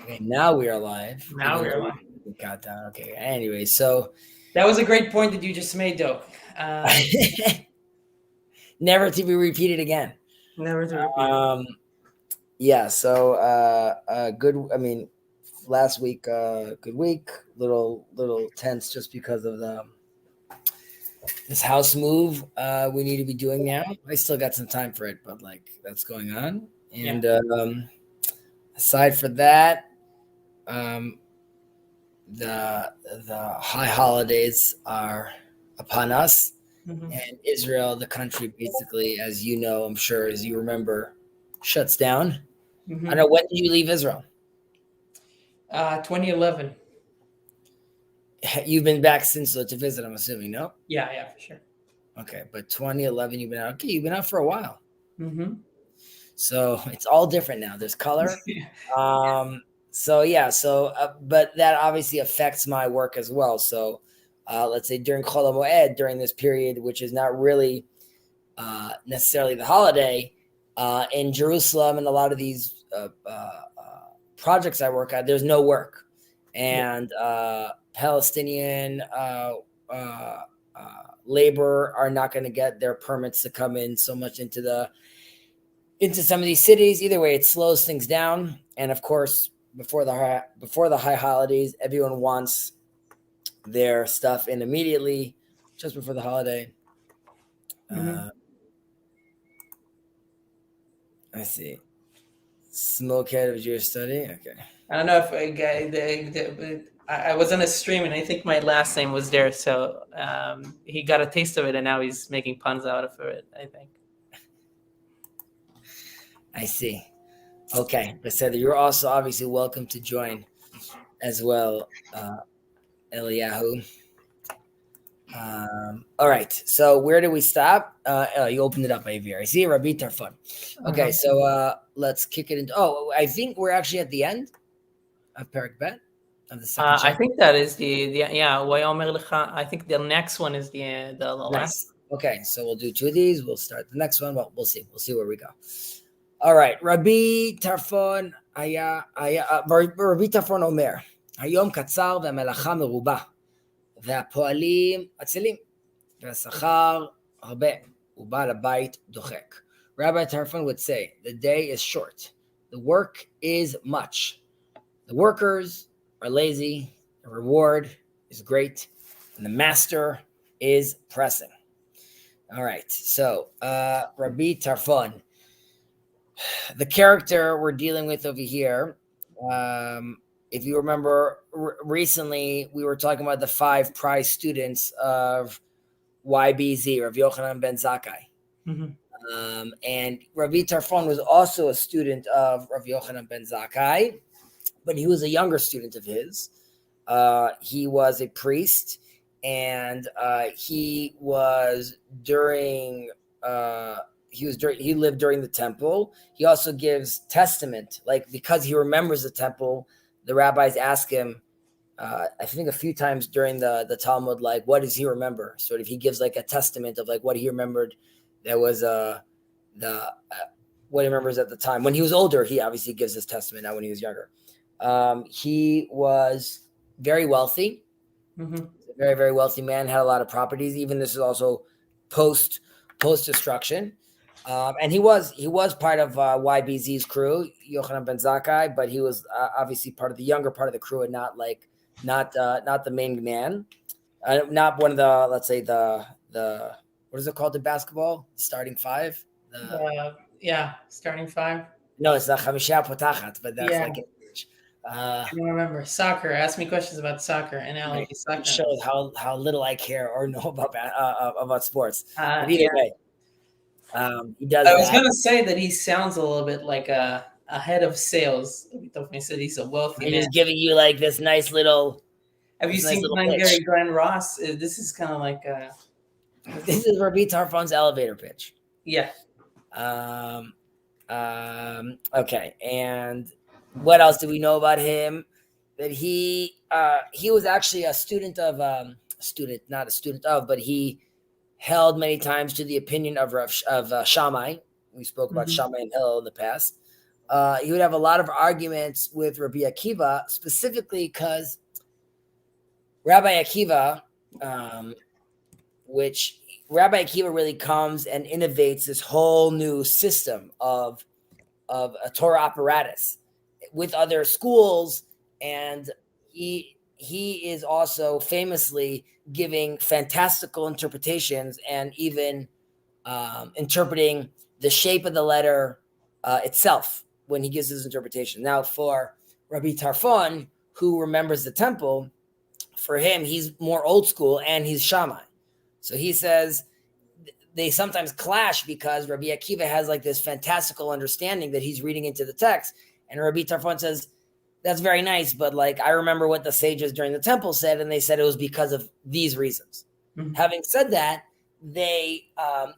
Okay, now we are live. Now we're live. Countdown. Okay. Anyway, so That was a great point that you just made, though. never to be repeated again. Never to repeat. Yeah. So good. I mean, last week, good week. Little tense just because of this house move we need to be doing now. I still got some time for it, but like that's going on. And aside for that, the high holidays are upon us, and Israel, the country, basically, as you know, I'm sure, as you remember, shuts down. I don't know, when did you leave Israel? 2011. You've been back since to visit, I'm assuming, no? Yeah, for sure. Okay, but 2011, you've been out. Okay, you've been out for a while. So it's all different now. There's color. But that obviously affects my work as well. So let's say during Chol HaMoed, during this period, which is not really necessarily the holiday, in Jerusalem and a lot of these projects I work at, there's no work. And Palestinian labor are not going to get their permits to come in so much into some of these cities. Either way, it slows things down. And of course, before the high holidays, everyone wants their stuff in immediately, just before the holiday. I see. Smokehead of Jewish study. Okay. I don't know if I was on a stream, and I think my last name was there, so he got a taste of it, and now he's making puns out of it, I think. I see. Okay, but so you're also obviously welcome to join as well, Eliyahu. All right, so where did we stop? You opened it up, Avir. I see Rabbi Tarfon. Okay, so let's kick it into. Oh, I think we're actually at the end of Perek Bet of the second chapter. I think that is the I think the next one is the last. Okay, so we'll do two of these. We'll start the next one. Well, we'll see. We'll see where we go. All right, Rabbi Tarfon אומר, היום קצר והמלאכה מרובה, והפועלים עצלים, והשכר הרבה, ובעל הבית דוחק. Rabbi Tarfon would say, the day is short, the work is much. The workers are lazy, the reward is great, and the master is pressing. All right, so Rabbi Tarfon, the character we're dealing with over here, if you remember, recently we were talking about the 5 prize students of YBZ, Rav Yochanan Ben Zakkai. And Rabbi Tarfon was also a student of Rav Yochanan Ben Zakkai, but he was a younger student of his. He was a priest, and he lived during the temple. He also gives testament, like because he remembers the temple, the rabbis ask him, I think a few times during the Talmud, like, what does he remember? Sort of, he gives like a testament of like what he remembered. That was what he remembers at the time. When he was older, he obviously gives his testament, not when he was younger. He was very wealthy, a very, very wealthy man, had a lot of properties. Even this is also post destruction. And he was part of YBZ's crew, Yochanan Ben Zakkai, but he was obviously part of the younger part of the crew, and not the main man, not one of the, let's say the what is it called in basketball? Starting 5. Starting 5. No, it's the Chamisha Potachat, but that's like English. I don't remember. Soccer. Ask me questions about soccer, and now it shows how little I care or know about sports. But either way. He does. I was gonna say that he sounds a little bit like a head of sales. He said he's a wealthy man. He's giving you like this nice little. Have you seen Glenn Ross? This is kind of like this is Rabbi Tarfon's elevator pitch. Yeah. Okay. And what else do we know about him? That he was actually a student of but he held many times to the opinion of Shammai. We spoke about Shammai and Hillel in the past. he would have a lot of arguments with Rabbi Akiva, specifically because Rabbi Akiva, which Rabbi Akiva really comes and innovates this whole new system of a Torah apparatus with other schools, and he is also famously giving fantastical interpretations and even interpreting the shape of the letter itself when he gives his interpretation. Now, for Rabbi Tarfon, who remembers the temple, for him, he's more old school and he's Shammai. So he says they sometimes clash because Rabbi Akiva has like this fantastical understanding that he's reading into the text. And Rabbi Tarfon says, that's very nice, but like I remember what the sages during the temple said, and they said it was because of these reasons. Mm-hmm. Having said that,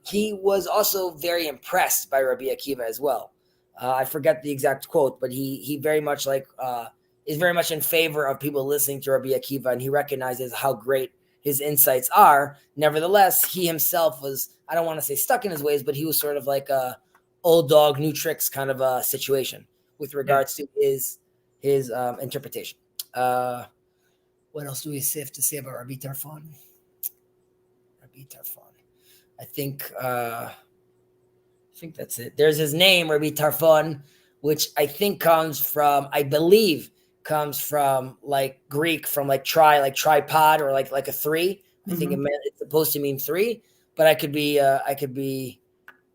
he was also very impressed by Rabbi Akiva as well. I forget the exact quote, but he very much is very much in favor of people listening to Rabbi Akiva, and he recognizes how great his insights are. Nevertheless, he himself was, I don't want to say stuck in his ways, but he was sort of like a old dog, new tricks kind of a situation with regards to his interpretation. What else do we have to say about Rabbi Tarfon? I think that's it. There's his name, Rabbi Tarfon, which I think comes from like Greek, from like tripod, or like a three. I think it's supposed to mean three, but I could be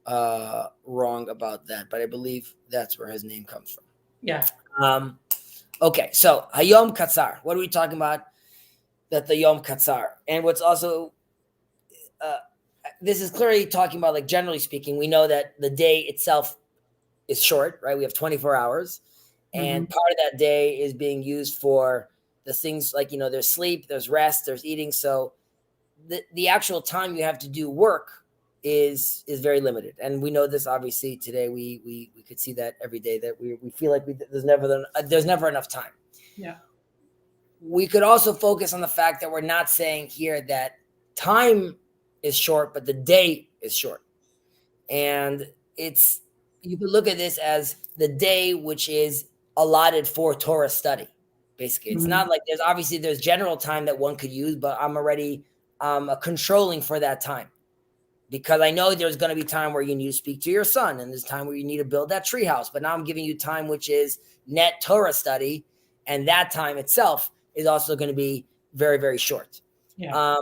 wrong about that. But I believe that's where his name comes from. Yeah. Okay. So Hayom Katzar. What are we talking about? That the Yom Katzar, and what's also this is clearly talking about, like, generally speaking, we know that the day itself is short, right? We have 24 hours. And part of that day is being used for the things like, there's sleep, there's rest, there's eating. So the actual time you have to do work is very limited. And we know this, obviously, today. We could see that every day, that we feel like there's never enough time. Yeah. We could also focus on the fact that we're not saying here that time is short, but the day is short. And you could look at this as the day which is allotted for Torah study. Basically, it's not like there's general time that one could use, but I'm already controlling for that time, because I know there's going to be time where you need to speak to your son, and there's time where you need to build that treehouse. But now I'm giving you time which is net Torah study, and that time itself is also going to be very, very short. Yeah.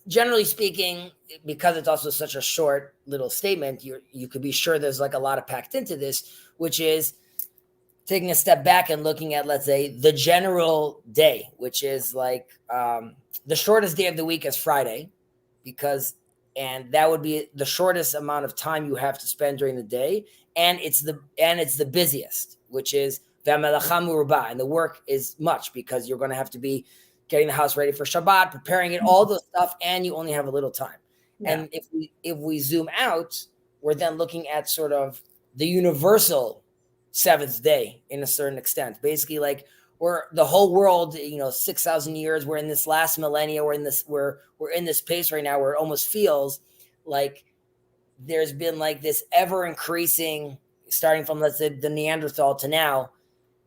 Generally speaking, because it's also such a short little statement, you could be sure there's like a lot of packed into this, which is taking a step back and looking at, let's say, the general day, which is like the shortest day of the week is Friday, and that would be the shortest amount of time you have to spend during the day, and it's the busiest, which is v'hamelacha merubah, and the work is much, because you're going to have to be getting the house ready for Shabbat, preparing it, all the stuff, and you only have a little time. Yeah. And if we zoom out, we're then looking at sort of the universal seventh day in a certain extent. Basically, like we're the whole world, 6,000 years. We're in this last millennia. We're in this pace right now where it almost feels like there's been like this ever increasing, starting from, let's say, the Neanderthal to now.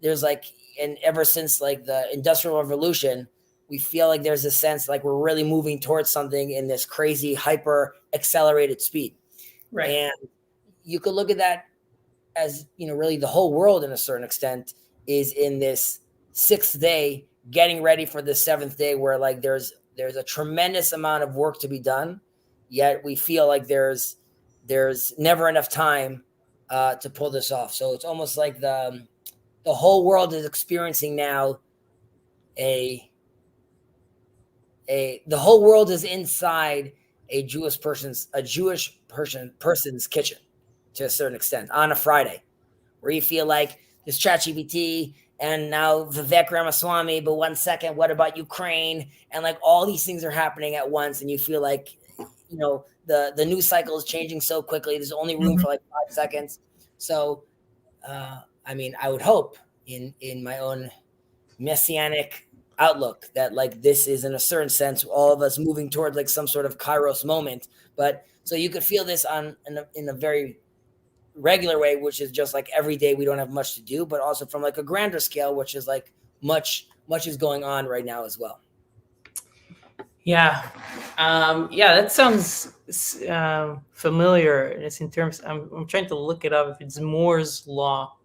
There's like, and ever since like the Industrial Revolution, we feel like there's a sense like we're really moving towards something in this crazy hyper accelerated speed. Right. And you could look at that as, really the whole world in a certain extent is in this sixth day, getting ready for the seventh day, where like there's a tremendous amount of work to be done, yet we feel like there's never enough time to pull this off. So it's almost like the whole world is experiencing now the whole world is inside a Jewish person's kitchen, to a certain extent, on a Friday, where you feel like there's ChatGPT and now Vivek Ramaswamy, but 1 second, what about Ukraine? And like all these things are happening at once, and you feel like, the news cycle is changing so quickly. There's only room for like 5 seconds. So, I would hope in my own messianic outlook that like this is, in a certain sense, all of us moving towards like some sort of Kairos moment. But so you could feel this in a very regular way, which is just like every day we don't have much to do, but also from like a grander scale, which is like much is going on right now as well. Yeah. That sounds familiar. It's in terms, I'm trying to look it up if it's Moore's law.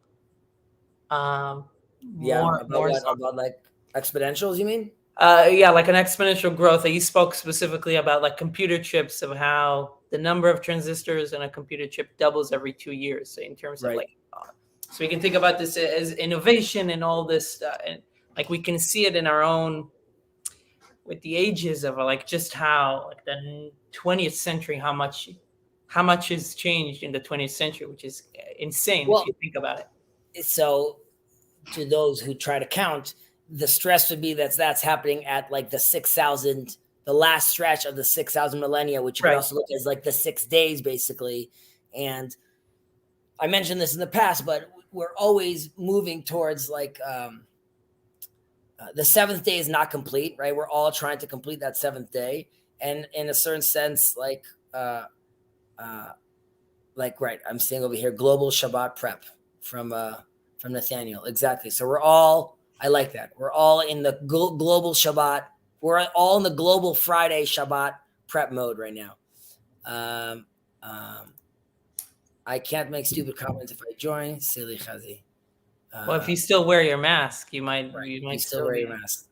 About Moore's what? About like exponentials, you mean? Like an exponential growth. He spoke specifically about like computer chips, of how the number of transistors in a computer chip doubles every 2 years. So in terms of like, so we can think about this as innovation and all this, and like we can see it in our own, with the ages of like just how like the 20th century, how much has changed in the 20th century, which is insane if you think about it. So to those who try to count, the stress would be that's happening at like the last stretch of the 6,000 millennia, which you can also look as like the 6 days basically. And I mentioned this in the past, but we're always moving towards like the seventh day is not complete, right? We're all trying to complete that seventh day. And in a certain sense, like right, I'm seeing over here, global Shabbat prep from Nathaniel. Exactly. So we're all, I like that. We're all in the global Shabbat. We're all in the global Friday Shabbat prep mode right now. I can't make stupid comments if I join. Silly Chazi. Well, if you still wear your mask, you might still wear your mask.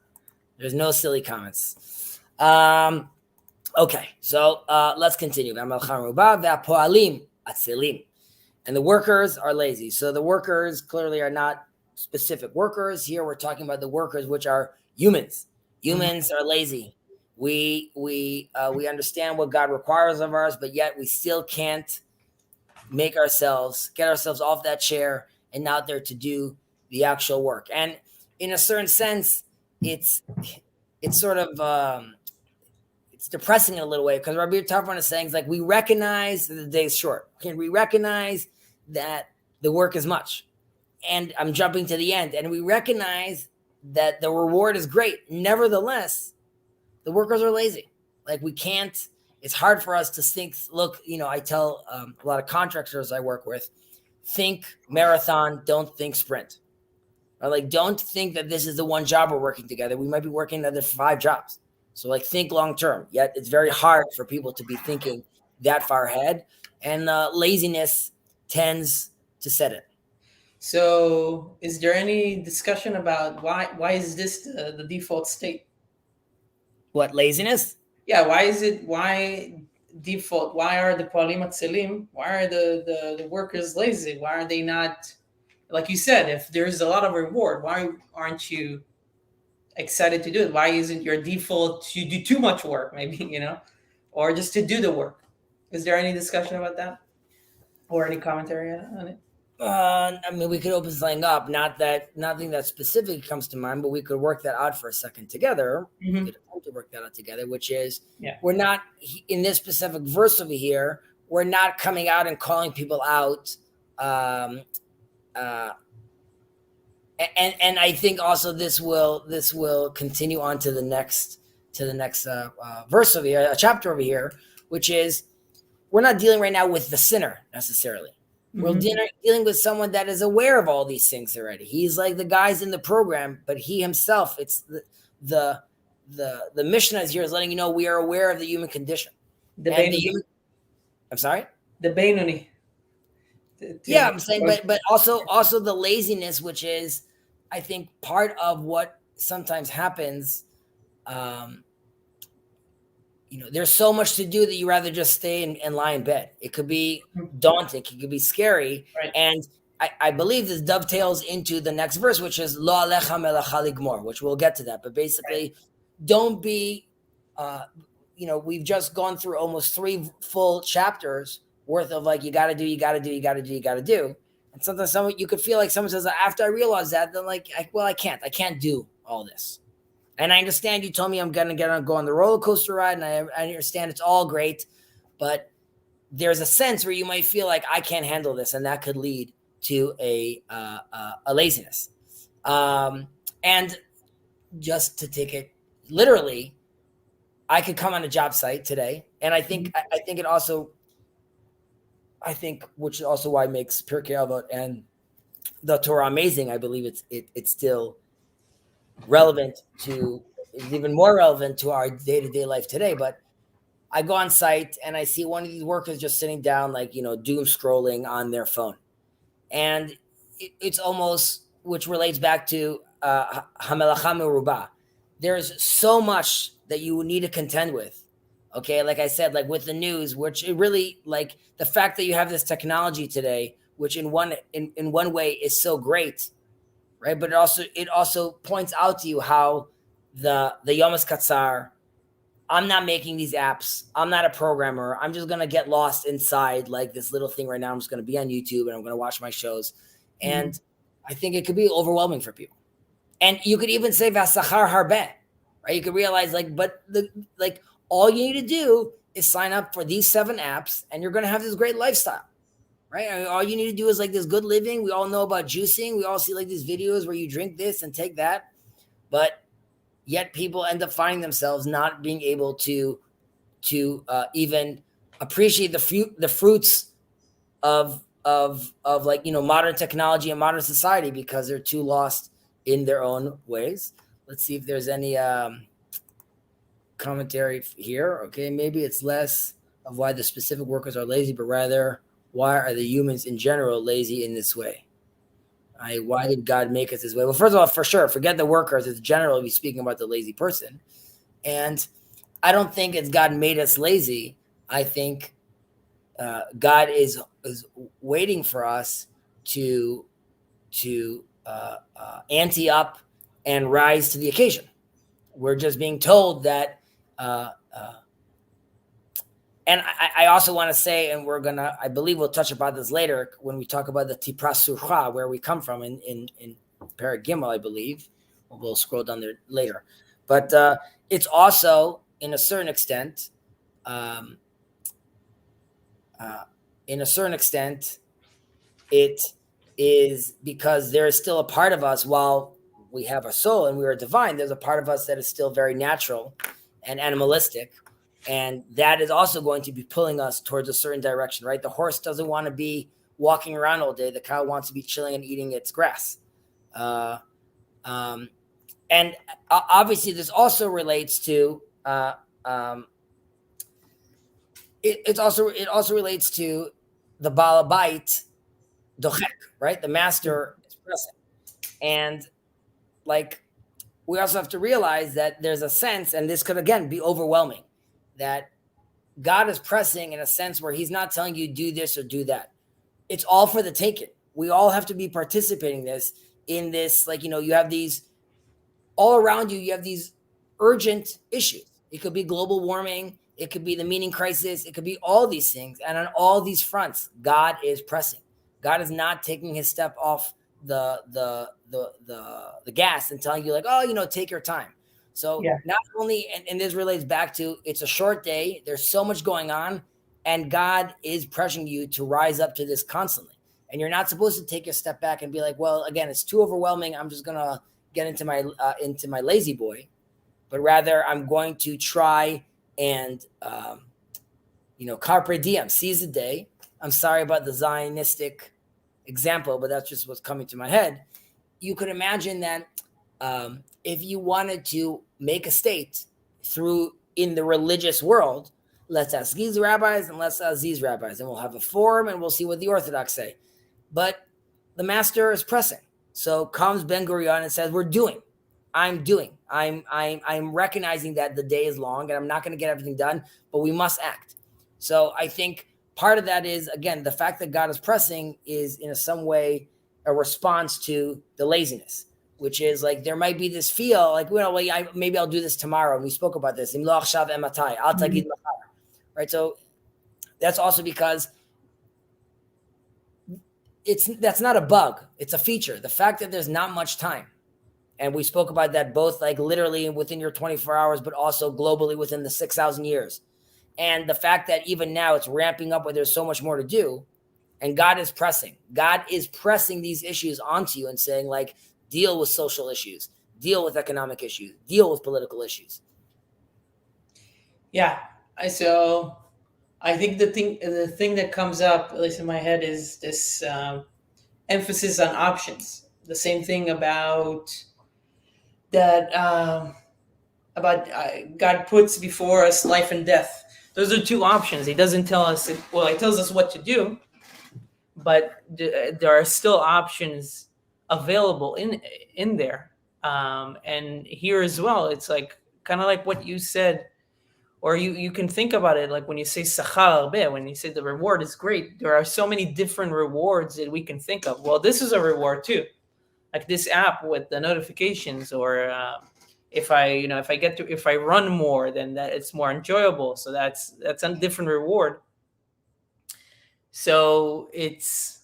There's no silly comments. Okay, so let's continue. And the workers are lazy. So the workers clearly are not specific workers. Here we're talking about the workers, which are humans. Humans are lazy. We understand what God requires of us, but yet we still can't get ourselves off that chair and out there to do the actual work. And in a certain sense, it's sort of it's depressing in a little way, because Rabbi Tarfon is saying, like, we recognize that the day is short. We recognize that the work is much. And I'm jumping to the end. And we recognize that the reward is great. Nevertheless, the workers are lazy. Like, we can't, it's hard for us to think, look, I tell a lot of contractors I work with, think marathon, don't think sprint. Or like, don't think that this is the one job we're working together. We might be working another 5 jobs. So like, think long term. Yet it's very hard for people to be thinking that far ahead, and laziness tends to set in. So is there any discussion about why is this the default state? What, laziness? Yeah, why default? Why are the poalim atzelim? Why are the workers lazy? Why are they not, like you said, if there's a lot of reward, why aren't you excited to do it? Why isn't your default to do too much work, maybe, or just to do the work? Is there any discussion about that, or any commentary on it? We could open something up. Nothing that specifically comes to mind, but we could work that out for a second together. We could attempt to work that out together, which is, we're not, in this specific verse over here, we're not coming out and calling people out. And I think also this will continue on to the next verse over here, a chapter over here, which is, we're not dealing right now with the sinner necessarily. We're dealing with someone that is aware of all these things already. He's like the guys in the program, but he himself, it's the Mishnah here is letting you know we are aware of the human condition. I'm sorry? The Beinoni. Yeah, I'm saying, but also the laziness, which is, I think, part of what sometimes happens. There's so much to do that you rather just stay and lie in bed. It could be daunting. It could be scary. Right. And I believe this dovetails into the next verse, which is Lo alecha melacha ligmor, which we'll get to that. But basically, don't be, we've just gone through almost 3 full chapters worth of like, you got to do. And sometimes you could feel like someone says, after I realize that, then like, I can't do all this. And I understand you told me I'm going to go on the roller coaster ride, and I understand it's all great, but there's a sense where you might feel like I can't handle this, and that could lead to a laziness. And just to take it literally, I could come on a job site today, and I think it also I think, which is also why it makes Pirkei Avot and the Torah amazing. I believe it's still relevant it's even more relevant to our day-to-day life today. But I go on site and I see one of these workers just sitting down, like, doom scrolling on their phone. And it's almost, which relates back to Hamelacha Merubah. There's so much that you need to contend with. Okay, like I said, like with the news, which it really, like the fact that you have this technology today, which in one way is so great, right? But it also points out to you how the Yomas Katzar, I'm not making these apps. I'm not a programmer. I'm just going to get lost inside like this little thing right now. I'm just going to be on YouTube and I'm going to watch my shows. And I think it could be overwhelming for people. And you could even say Vasachar Harbeh, right? You could realize all you need to do is sign up for these 7 apps and you're going to have this great lifestyle, right? I mean, all you need to do is like this good living. We all know about juicing. We all see like these videos where you drink this and take that. But yet people end up finding themselves not being able to even appreciate the fruits of modern technology and modern society because they're too lost in their own ways. Let's see if there's any commentary here. Okay, maybe it's less of why the specific workers are lazy, but rather why are the humans in general lazy in this way? Why did God make us this way? Well, first of all, for sure, forget the workers. It's generally speaking about the lazy person. And I don't think it's God made us lazy. I think God is waiting for us to ante up and rise to the occasion. We're just being told that. And I also want to say, and I believe we'll touch about this later when we talk about the Tipras Surcha, where we come from in Perek Gimel, I believe. We'll scroll down there later. But it's also, in a certain extent, it is because there is still a part of us, while we have a soul and we are divine, there's a part of us that is still very natural and animalistic. And that is also going to be pulling us towards a certain direction, right? The horse doesn't want to be walking around all day. The cow wants to be chilling and eating its grass. And obviously this also relates to, it also relates to the Baal Bayit Dochek, right? The master is present. And like, we also have to realize that there's a sense, and this could again be overwhelming, that God is pressing in a sense where he's not telling you do this or do that. It's all for the taking. We all have to be participating in this, like, you have these all around you have these urgent issues. It could be global warming. It could be the meaning crisis. It could be all these things. And on all these fronts, God is pressing. God is not taking his step off the gas and telling you like, oh, take your time. So not only, and this relates back to, it's a short day. There's so much going on, and God is pressuring you to rise up to this constantly. And you're not supposed to take a step back and be like, well, again, it's too overwhelming. I'm just going to get into my lazy boy, but rather I'm going to try and, carpe diem, seize the day. I'm sorry about the Zionistic example, but that's just what's coming to my head. You could imagine that if you wanted to make a state in the religious world, let's ask these rabbis and let's ask these rabbis, and we'll have a forum and we'll see what the Orthodox say. But the master is pressing. So comes Ben Gurion and says, I'm recognizing that the day is long and I'm not going to get everything done, but we must act. So I think part of that is, again, the fact that God is pressing is in some way a response to the laziness, which is like, there might be this feel like, maybe I'll do this tomorrow. And we spoke about this. Right. So that's also because that's not a bug. It's a feature. The fact that there's not much time. And we spoke about that both like literally within your 24 hours, but also globally within the 6,000 years. And the fact that even now it's ramping up where there's so much more to do. And God is pressing. God is pressing these issues onto you and saying, like, deal with social issues, deal with economic issues, deal with political issues. Yeah. So I think the thing that comes up, at least in my head, is this emphasis on options. The same thing about that God puts before us life and death. Those are two options. He doesn't tell us. He tells us what to do, but there are still options available in there. And here as well, it's like kind of like what you said, or you can think about it like when you say sachar harbe, when you say the reward is great. There are so many different rewards that we can think of. Well, this is a reward too, like this app with the notifications, or if I run more, then that it's more enjoyable. So that's a different reward. So it's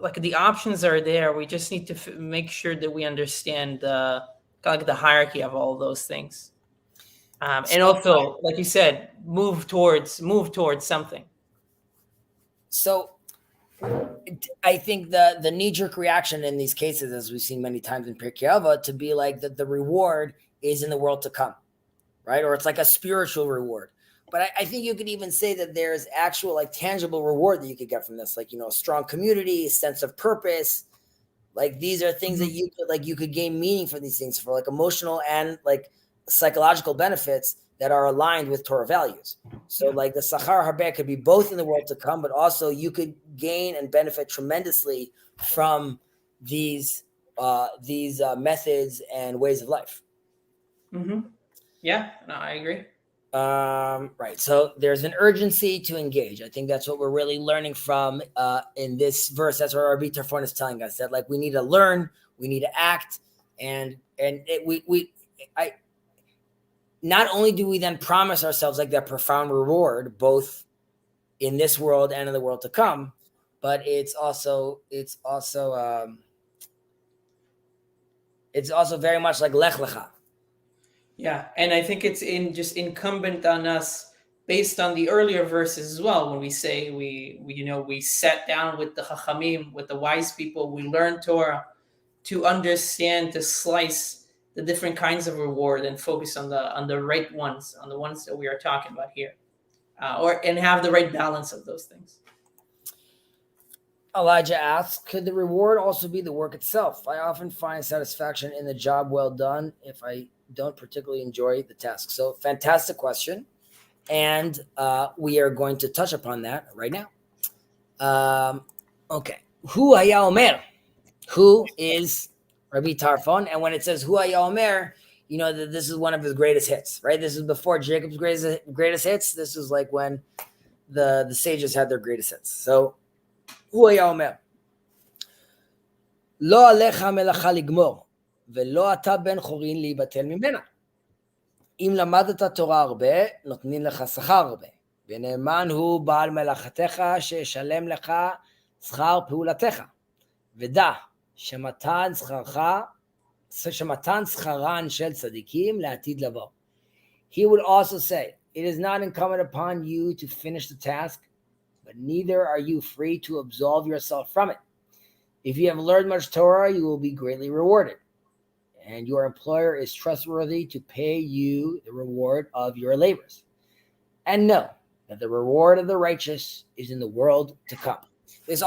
like the options are there. We just need to make sure that we understand kind of like the hierarchy of all those things, and also, like you said, move towards something. So I think the knee-jerk reaction in these cases, as we've seen many times in Pirkei Avot, to be like that the reward is in the world to come, right? Or it's like a spiritual reward. But I think you could even say that there's actual like tangible reward that you could get from this, like, a strong community, sense of purpose. Like these are things that you could gain meaning from these things, for like emotional and like psychological benefits that are aligned with Torah values. So like the sachar harbe could be both in the world to come, but also you could gain and benefit tremendously from these methods and ways of life. Mm-hmm. Yeah, no, I agree. Right. So there's an urgency to engage. I think that's what we're really learning from in this verse. That's what Rabbi Tarfon is telling us, that like we need to learn, we need to act, not only do we then promise ourselves like that profound reward, both in this world and in the world to come, but it's also very much like lech lecha. Yeah, and I think it's just incumbent on us, based on the earlier verses as well, when we say we sat down with the chachamim, with the wise people, we learned Torah, to understand, to slice the different kinds of reward and focus on the right ones, on the ones that we are talking about here, and have the right balance of those things. Elijah asks, could the reward also be the work itself? I often find satisfaction in the job well done if I don't particularly enjoy the task. So fantastic question. And we are going to touch upon that right now. Okay. Hu haya omer. Who is Rabbi Tarfon? And when it says Hu haya omer, you know that this is one of his greatest hits, right? This is before Jacob's greatest hits. This is like when the sages had their greatest hits. So הוא היה אומר, לא עליך מלאכה לגמור, ולא אתה בן חורין להיבטל ממנה. אם למדת תורה הרבה, נותנים לך שכר הרבה, ונאמן הוא בעל מלאכתך שישלם לך שכר פעולתך. ודע שמתן שכרן של צדיקים לעתיד לבוא. He would also say, it is not incumbent upon you to finish the task, but neither are you free to absolve yourself from it. If you have learned much Torah, you will be greatly rewarded, and your employer is trustworthy to pay you the reward of your labors. And know that the reward of the righteous is in the world to come. This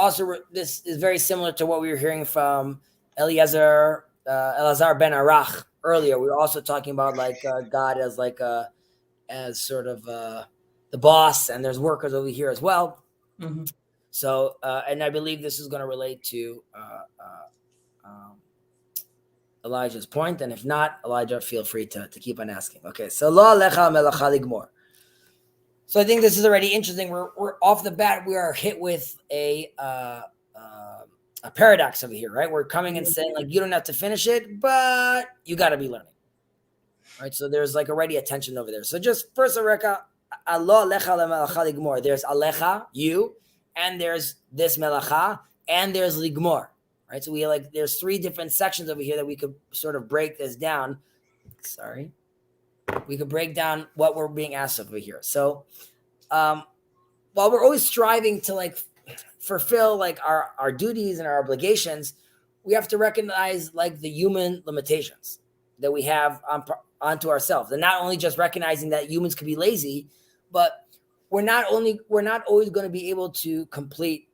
is very similar to what we were hearing from Elazar ben Arach earlier. We were also talking about like God as like as sort of the boss, and there's workers over here as well. Mm-hmm. So, and I believe this is going to relate to Elijah's point. And if not, Elijah, feel free to keep on asking. Okay, so lo alecha melacha ligmor. So I think this is already interesting. We're off the bat, we are hit with a paradox over here, right? We're coming and saying like you don't have to finish it, but you got to be learning, right? So there's like already a tension over there. So just first, Areka. There's alecha, you, and there's this melacha, and there's ligmor, right? So there's three different sections over here that we could sort of break this down. We could break down what we're being asked over here. So, while we're always striving to like fulfill like our duties and our obligations, we have to recognize like the human limitations that we have onto ourselves, and not only just recognizing that humans could be lazy, but we're not always going to be able to complete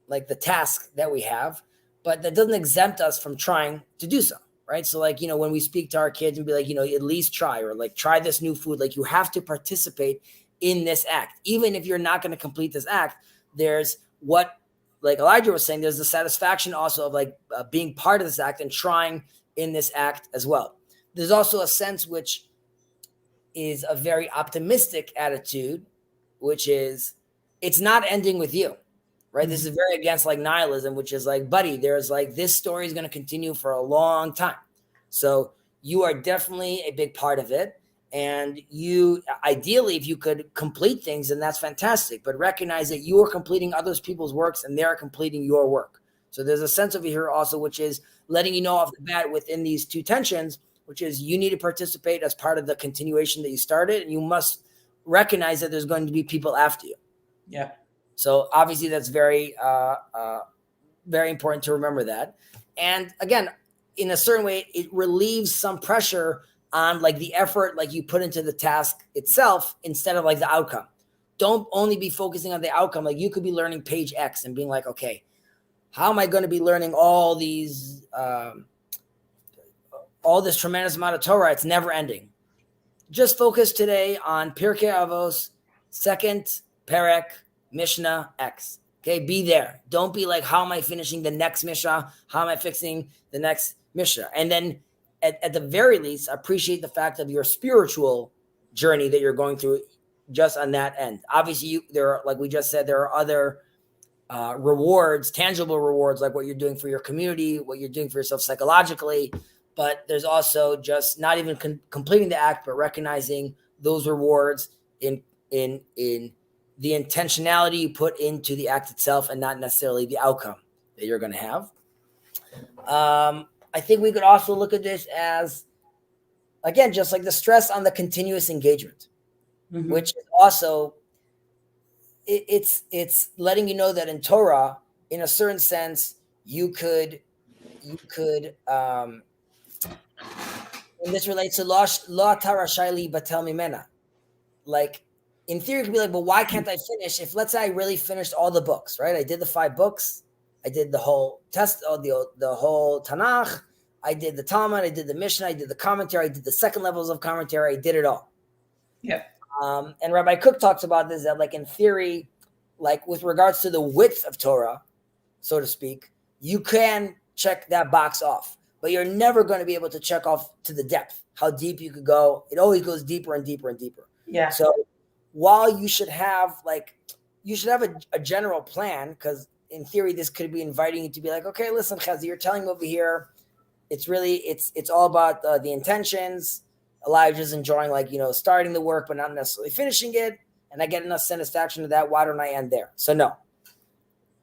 like the task that we have, but that doesn't exempt us from trying to do so, right? So like, when we speak to our kids and be like, at least try, or like try this new food, like you have to participate in this act. Even if you're not going to complete this act, there's what, like Elijah was saying, there's the satisfaction also of like being part of this act and trying in this act as well. There's also a sense which is a very optimistic attitude, which is it's not ending with you, right? This is very against like nihilism, which is like, buddy, there's like this story is going to continue for a long time. So you are definitely a big part of it. And you, ideally, if you could complete things, then that's fantastic. But recognize that you are completing other people's works and they're completing your work. So there's a sense over here also, which is letting you know off the bat within these two tensions, which is you need to participate as part of the continuation that you started. And you must recognize that there's going to be people after you. Yeah. So obviously that's very, very important to remember that. And again, in a certain way, it relieves some pressure on like the effort, like you put into the task itself instead of like the outcome. Don't only be focusing on the outcome. Like you could be learning page X and being like, okay, how am I going to be learning all these, all this tremendous amount of Torah? It's never ending. Just focus today on Pirkei Avot, second Perek, Mishnah X. Okay, be there. Don't be like, how am I finishing the next Mishnah? How am I fixing the next Mishnah? And then at the very least, appreciate the fact of your spiritual journey that you're going through just on that end. Obviously, there are, like we just said, there are other rewards, tangible rewards, like what you're doing for your community, what you're doing for yourself psychologically. But there's also just not even completing the act, but recognizing those rewards in the intentionality you put into the act itself and not necessarily the outcome that you're going to have. I think we could also look at this as, again, just like the stress on the continuous engagement, which is also, it's letting you know that in Torah, in a certain sense, you could, and this relates to lo tarashai li batel mimena. Like, in theory, it could be like, well, why can't I finish? If let's say I really finished all the books, right? I did the 5 books. I did the whole test, the whole Tanakh. I did the Talmud. I did the Mishnah. I did the commentary. I did the second levels of commentary. I did it all. Yeah. And Rabbi Cook talks about this, that like in theory, like with regards to the width of Torah, so to speak, you can check that box off, but you're never going to be able to check off to the depth, how deep you could go. It always goes deeper and deeper and deeper. Yeah. So while you should have a general plan, because in theory, this could be inviting you to be like, okay, listen, Chezi, you're telling me over here, it's really, it's all about the intentions. Elijah's enjoying starting the work, but not necessarily finishing it. And I get enough satisfaction to that. Why don't I end there? So no.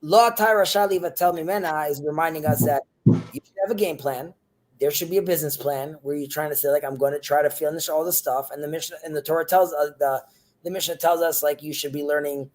Lo tarashali vatel mimena is reminding us that you should have a game plan. There should be a business plan where you're trying to say, like, I'm going to try to finish all the stuff. And the Mishnah and the Torah tells us, the Mishnah tells us, like, you should be learning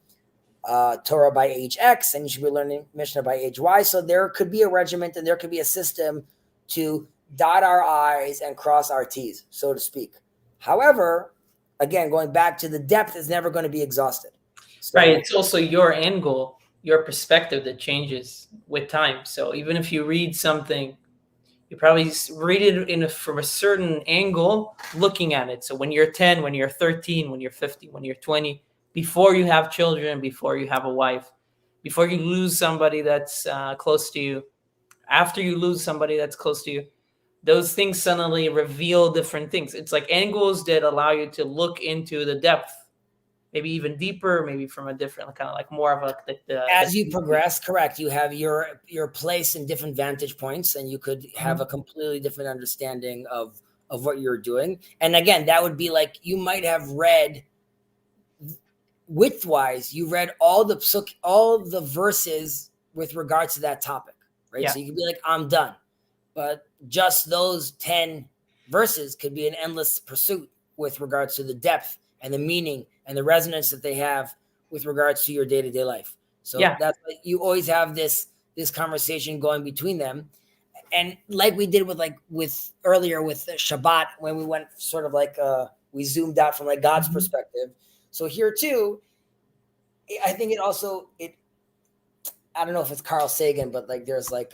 Torah by age X and you should be learning Mishnah by age Y. So there could be a regiment and there could be a system to dot our I's and cross our T's, so to speak. However, again, going back to the depth is never going to be exhausted. So, right. It's also your end goal, your perspective that changes with time. So even if you read something, you probably read it from a certain angle, looking at it. So when you're 10, when you're 13, when you're 50, when you're 20, before you have children, before you have a wife, before you lose somebody that's close to you, after you lose somebody that's close to you, those things suddenly reveal different things. It's like angles that allow you to look into the depth, maybe even deeper, maybe from a different kind of like more of as you progress, correct. You have your place in different vantage points, and you could have a completely different understanding of what you're doing. And again, that would be like you might have read widthwise. You read all the verses with regards to that topic, right? Yeah. So you could be like, I'm done. But just those 10 verses could be an endless pursuit with regards to the depth and the meaning and the resonance that they have with regards to your day-to-day life. So that's like, you always have this conversation going between them. And like we did with earlier with Shabbat, when we went sort of like we zoomed out from like God's perspective. So here too, I think I don't know if it's Carl Sagan, but like there's a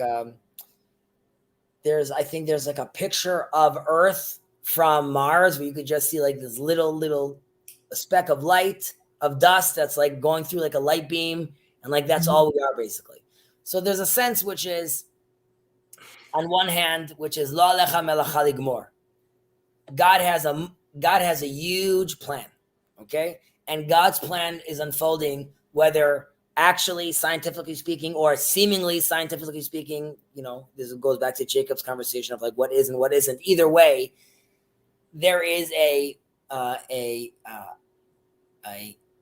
picture of Earth from Mars where you could just see like this little speck of light of dust that's like going through like a light beam, and like that's all we are basically. So there's a sense which is, on one hand, which is lo alecha melacha ligmor. God has a huge plan, okay, and God's plan is unfolding, whether actually scientifically speaking or seemingly scientifically speaking. This goes back to Jacob's conversation of like what is and what isn't. Either way, there is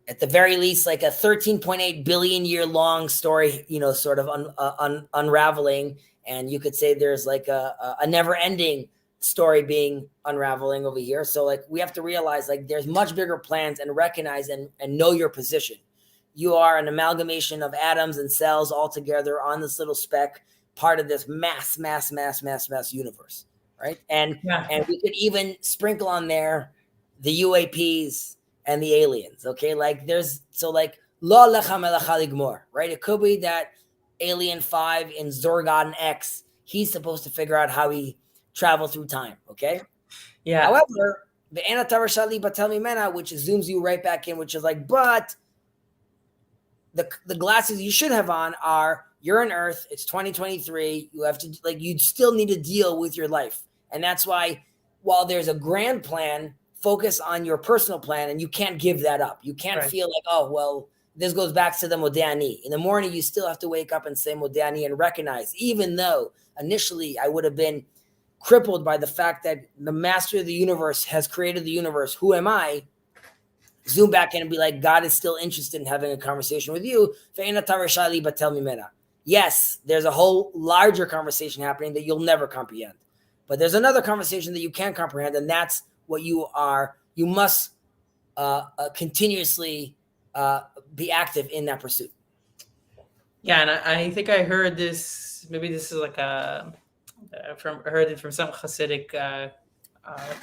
at the very least like a 13.8 billion year long story, sort of unraveling, and you could say there's like a never ending story being unraveling over here. So like we have to realize like there's much bigger plans, and recognize and know your position. You are an amalgamation of atoms and cells all together on this little speck, part of this mass universe, right? And we could even sprinkle on there the UAPs and the aliens, okay? Like lo lecha melacha ligmor, right? It could be that Alien 5 in Zorgon X, he's supposed to figure out how he travel through time, okay? Yeah. However, the Anatar Shali Batel Mimena, which zooms you right back in, which is like, but the glasses you should have on are, you're on Earth, it's 2023, you have to, like, you still need to deal with your life. And that's why, while there's a grand plan, focus on your personal plan, and you can't give that up. You can't feel like, oh, well, this goes back to the Modani. In the morning, you still have to wake up and say Modani and recognize, even though initially I would have been crippled by the fact that the master of the universe has created the universe, who am I? Zoom back in and be like, God is still interested in having a conversation with you. Yes, there's a whole larger conversation happening that you'll never comprehend. But there's another conversation that you can comprehend, and that's what you are. You must continuously be active in that pursuit. Yeah, and I think I heard this, maybe this is like I heard it from some Hasidic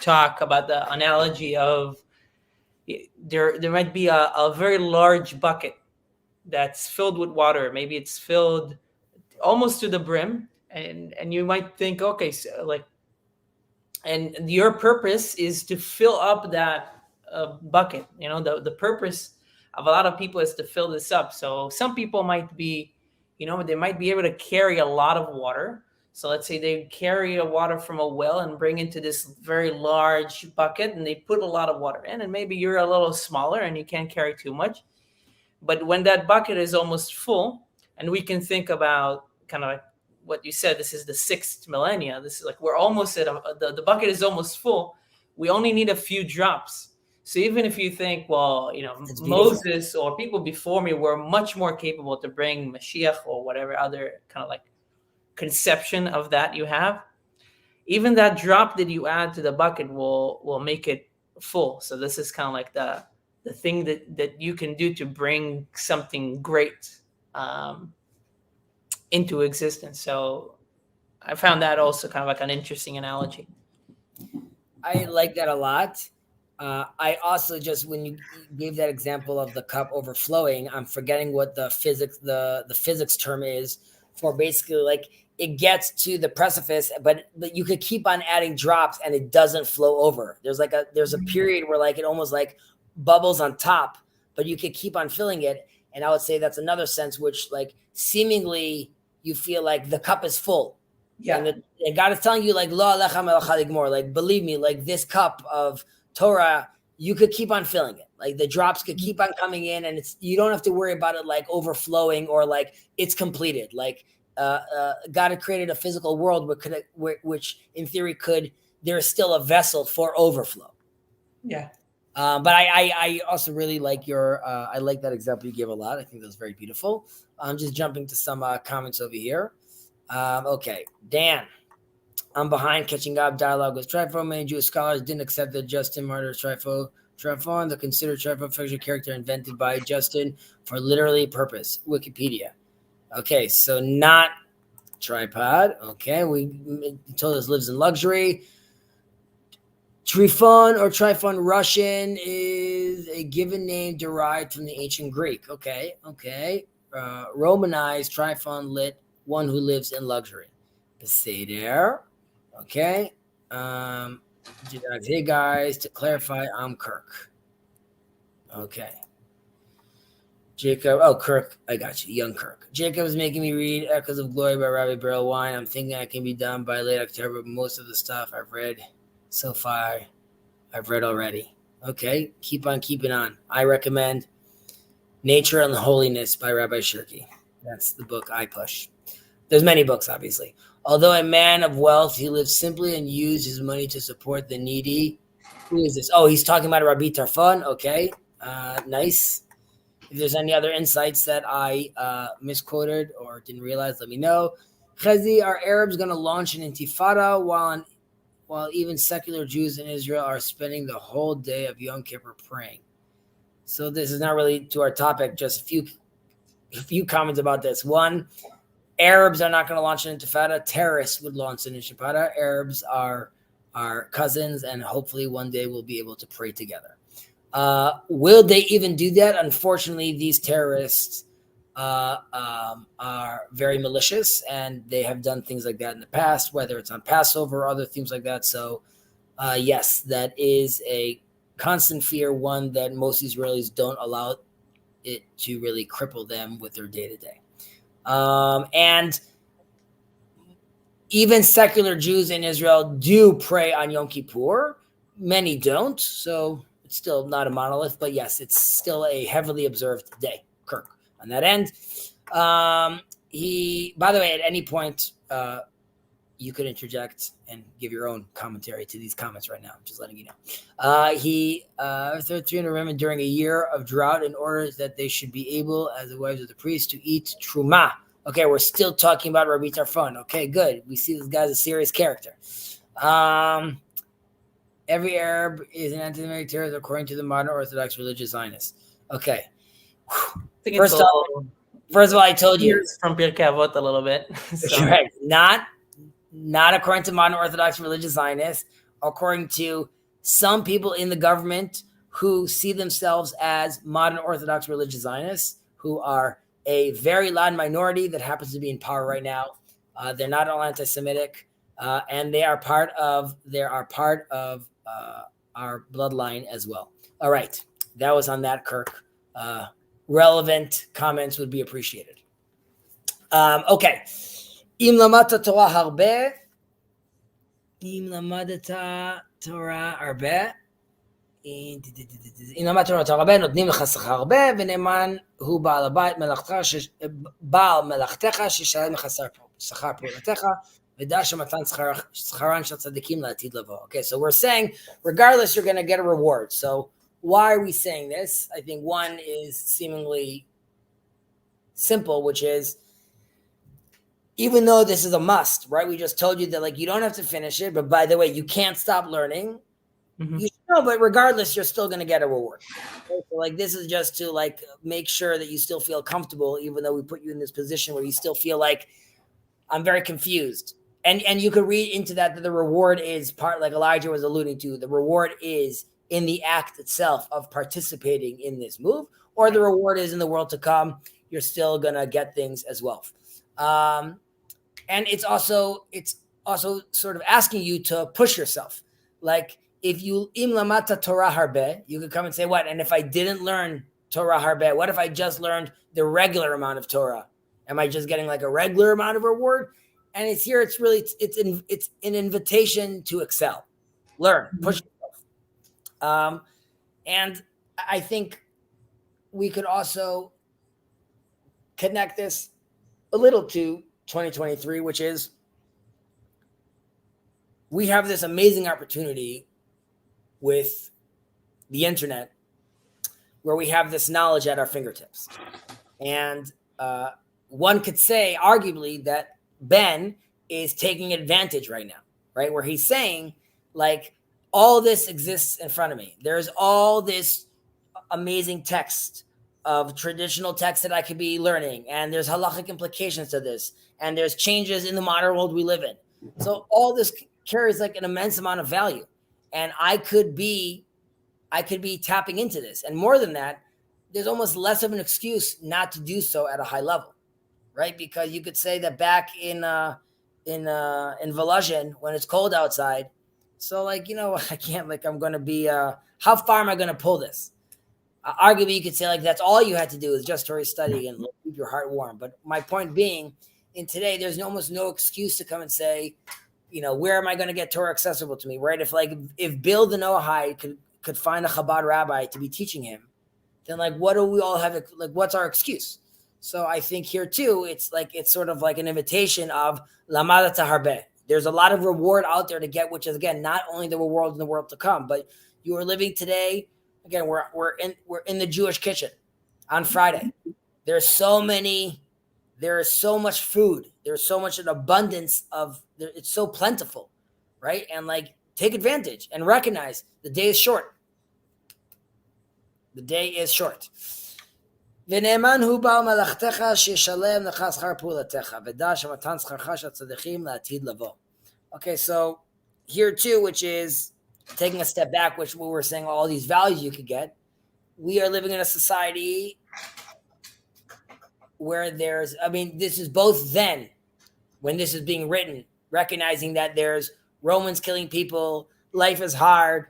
talk about the analogy of, there might be a very large bucket that's filled with water. Maybe it's filled almost to the brim, and you might think, okay, so like, and your purpose is to fill up that bucket. The purpose of a lot of people is to fill this up. So some people might be, they might be able to carry a lot of water. So let's say they carry the water from a well and bring into this very large bucket, and they put a lot of water in, and maybe you're a little smaller and you can't carry too much. But when that bucket is almost full, and we can think about kind of like what you said, this is the 6th millennia. This is like, we're almost at the bucket is almost full. We only need a few drops. So even if you think, well, Moses or people before me were much more capable to bring Mashiach or whatever other kind of like conception of that you have, even that drop that you add to the bucket will make it full. So this is kind of like the thing that you can do to bring something great into existence. So I found that also kind of like an interesting analogy. I like that a lot. I also, just when you gave that example of the cup overflowing, I'm forgetting what the physics term is for basically like it gets to the precipice, but you could keep on adding drops and it doesn't flow over. There's a period where like it almost like bubbles on top, but you could keep on filling it. And I would say that's another sense which like seemingly you feel like the cup is full. Yeah. And God is telling you like, lo alecha melacha ligmor, like believe me, like this cup of Torah, you could keep on filling it. Like the drops could keep on coming in, and you don't have to worry about it like overflowing or like it's completed. Like God had created a physical world which in theory there is still a vessel for overflow. Yeah. But I also really like I like that example you gave a lot. I think that was very beautiful. I'm just jumping to some comments over here. Okay, Dan. I'm behind catching up. Dialogue with Trifo. Many Jewish scholars didn't accept that Justin martyrs Trifo. Trifon, the considered Trifo fictional character invented by Justin for literary purpose. Wikipedia. Okay, so not tripod. Okay, we told us lives in luxury. Trifon or Trifon Russian is a given name derived from the ancient Greek. Okay. Romanized Trifon lit, one who lives in luxury. Beseder. Okay. Hey guys, to clarify, I'm Kirk. Okay. Jacob, Kirk, I got you, young Kirk. Jacob is making me read Echoes of Glory by Rabbi Beryl Wine. I'm thinking I can be done by late October, but most of the stuff I've read so far, I've read already. Okay, keep on keeping on. I recommend Nature and Holiness by Rabbi Shirky. That's the book I push. There's many books, obviously. Although a man of wealth, he lives simply and used his money to support the needy. Who is this? Oh, he's talking about Rabbi Tarfon. Okay, nice. If there's any other insights that I misquoted or didn't realize, let me know. Chezi, are Arabs going to launch an intifada while even secular Jews in Israel are spending the whole day of Yom Kippur praying? So this is not really to our topic, just a few comments about this. One, Arabs are not going to launch an intifada. Terrorists would launch an intifada. Arabs are our cousins, and hopefully one day we'll be able to pray together. Will they even do that? Unfortunately, these terrorists are very malicious, and they have done things like that in the past, whether it's on Passover or other things like that. So, yes, that is a constant fear, one that most Israelis don't allow it to really cripple them with their day-to-day. And even secular Jews in Israel do pray on Yom Kippur. Many don't, so it's still not a monolith, but yes, it's still a heavily observed day, Kirk, on that end. By the way, at any point, you could interject and give your own commentary to these comments right now. I'm just letting you know. He 300 women during a year of drought in order that they should be able, as the wives of the priest, to eat truma. Okay, we're still talking about Rabbi Tarfon. Okay, good. We see this guy's a serious character. Every Arab is an anti-Semitic terrorist according to the modern Orthodox religious Zionists. Okay. First of all, I told you from Pirkei Avot a little bit. So. Right. Not according to modern Orthodox religious Zionists, according to some people in the government who see themselves as modern Orthodox religious Zionists, who are a very loud minority that happens to be in power right now. They're not all anti-Semitic, and they are part of our bloodline as well. All right, that was on that, Kirk. Relevant comments would be appreciated. Okay. Im lamata Torah harbe, im lamadata Torah harbe, אם למדת תורה הרבה, נותנים לך שכר הרבה, ונאמן הוא בעל מלאכתך שישלם לך שכר פעולתך, ודע שמתן שכרן של צדיקים לעתיד לבוא. Okay, so we're saying, regardless, you're going to get a reward. So why are we saying this? I think one is seemingly simple, which is, even though this is a must, right? We just told you that, you don't have to finish it, but by the way, you can't stop learning. Mm-hmm. But regardless, you're still going to get a reward. Okay? So, this is just to, make sure that you still feel comfortable, even though we put you in this position where you still feel like, I'm very confused. And you could read into that the reward is part, like Elijah was alluding to, the reward is in the act itself of participating in this move, or the reward is in the world to come. You're still going to get things as well. And it's also sort of asking you to push yourself. If you im lamata Torah harbe, you could come and say, what? And if I didn't learn Torah harbe, what if I just learned the regular amount of Torah? Am I just getting a regular amount of reward? And it's an invitation to excel, learn, push yourself. And I think we could also connect this a little to 2023, which is we have this amazing opportunity with the internet where we have this knowledge at our fingertips. And one could say, arguably, that Ben is taking advantage right now, right? Where he's saying, all this exists in front of me. There's all this amazing text of traditional text that I could be learning. And there's halachic implications to this. And there's changes in the modern world we live in. So all this carries an immense amount of value. And I could be tapping into this. And more than that, there's almost less of an excuse not to do so at a high level, right? Because you could say that back in Volozhin, when it's cold outside, so like, I can't, like, I'm going to be, how far am I going to pull this? Arguably, you could say like that's all you had to do is just Torah study and keep your heart warm. But my point being, in today, there's almost no excuse to come and say, where am I going to get Torah accessible to me, right? If Bill the Noahide could find a Chabad rabbi to be teaching him, then like what do we all have? Like what's our excuse? So I think here too, it's sort of like an invitation of Lamada Taharbeh. There's a lot of reward out there to get, which is again not only the reward in the world to come, but you are living today. Again, we're in the Jewish kitchen on Friday. There is so much food. There's so much an abundance of. It's so plentiful, right? And like take advantage and recognize the day is short. The day is short. ונאמן הוא בעל מלאכתך שישלם לך שכר פעולתך ודע שמתן שכרך של הצדיקים לעתיד לבוא. Okay, so here too, which is taking a step back, which we were saying all these values you could get. We are living in a society where this is both then, when this is being written, recognizing that there's Romans killing people, life is hard,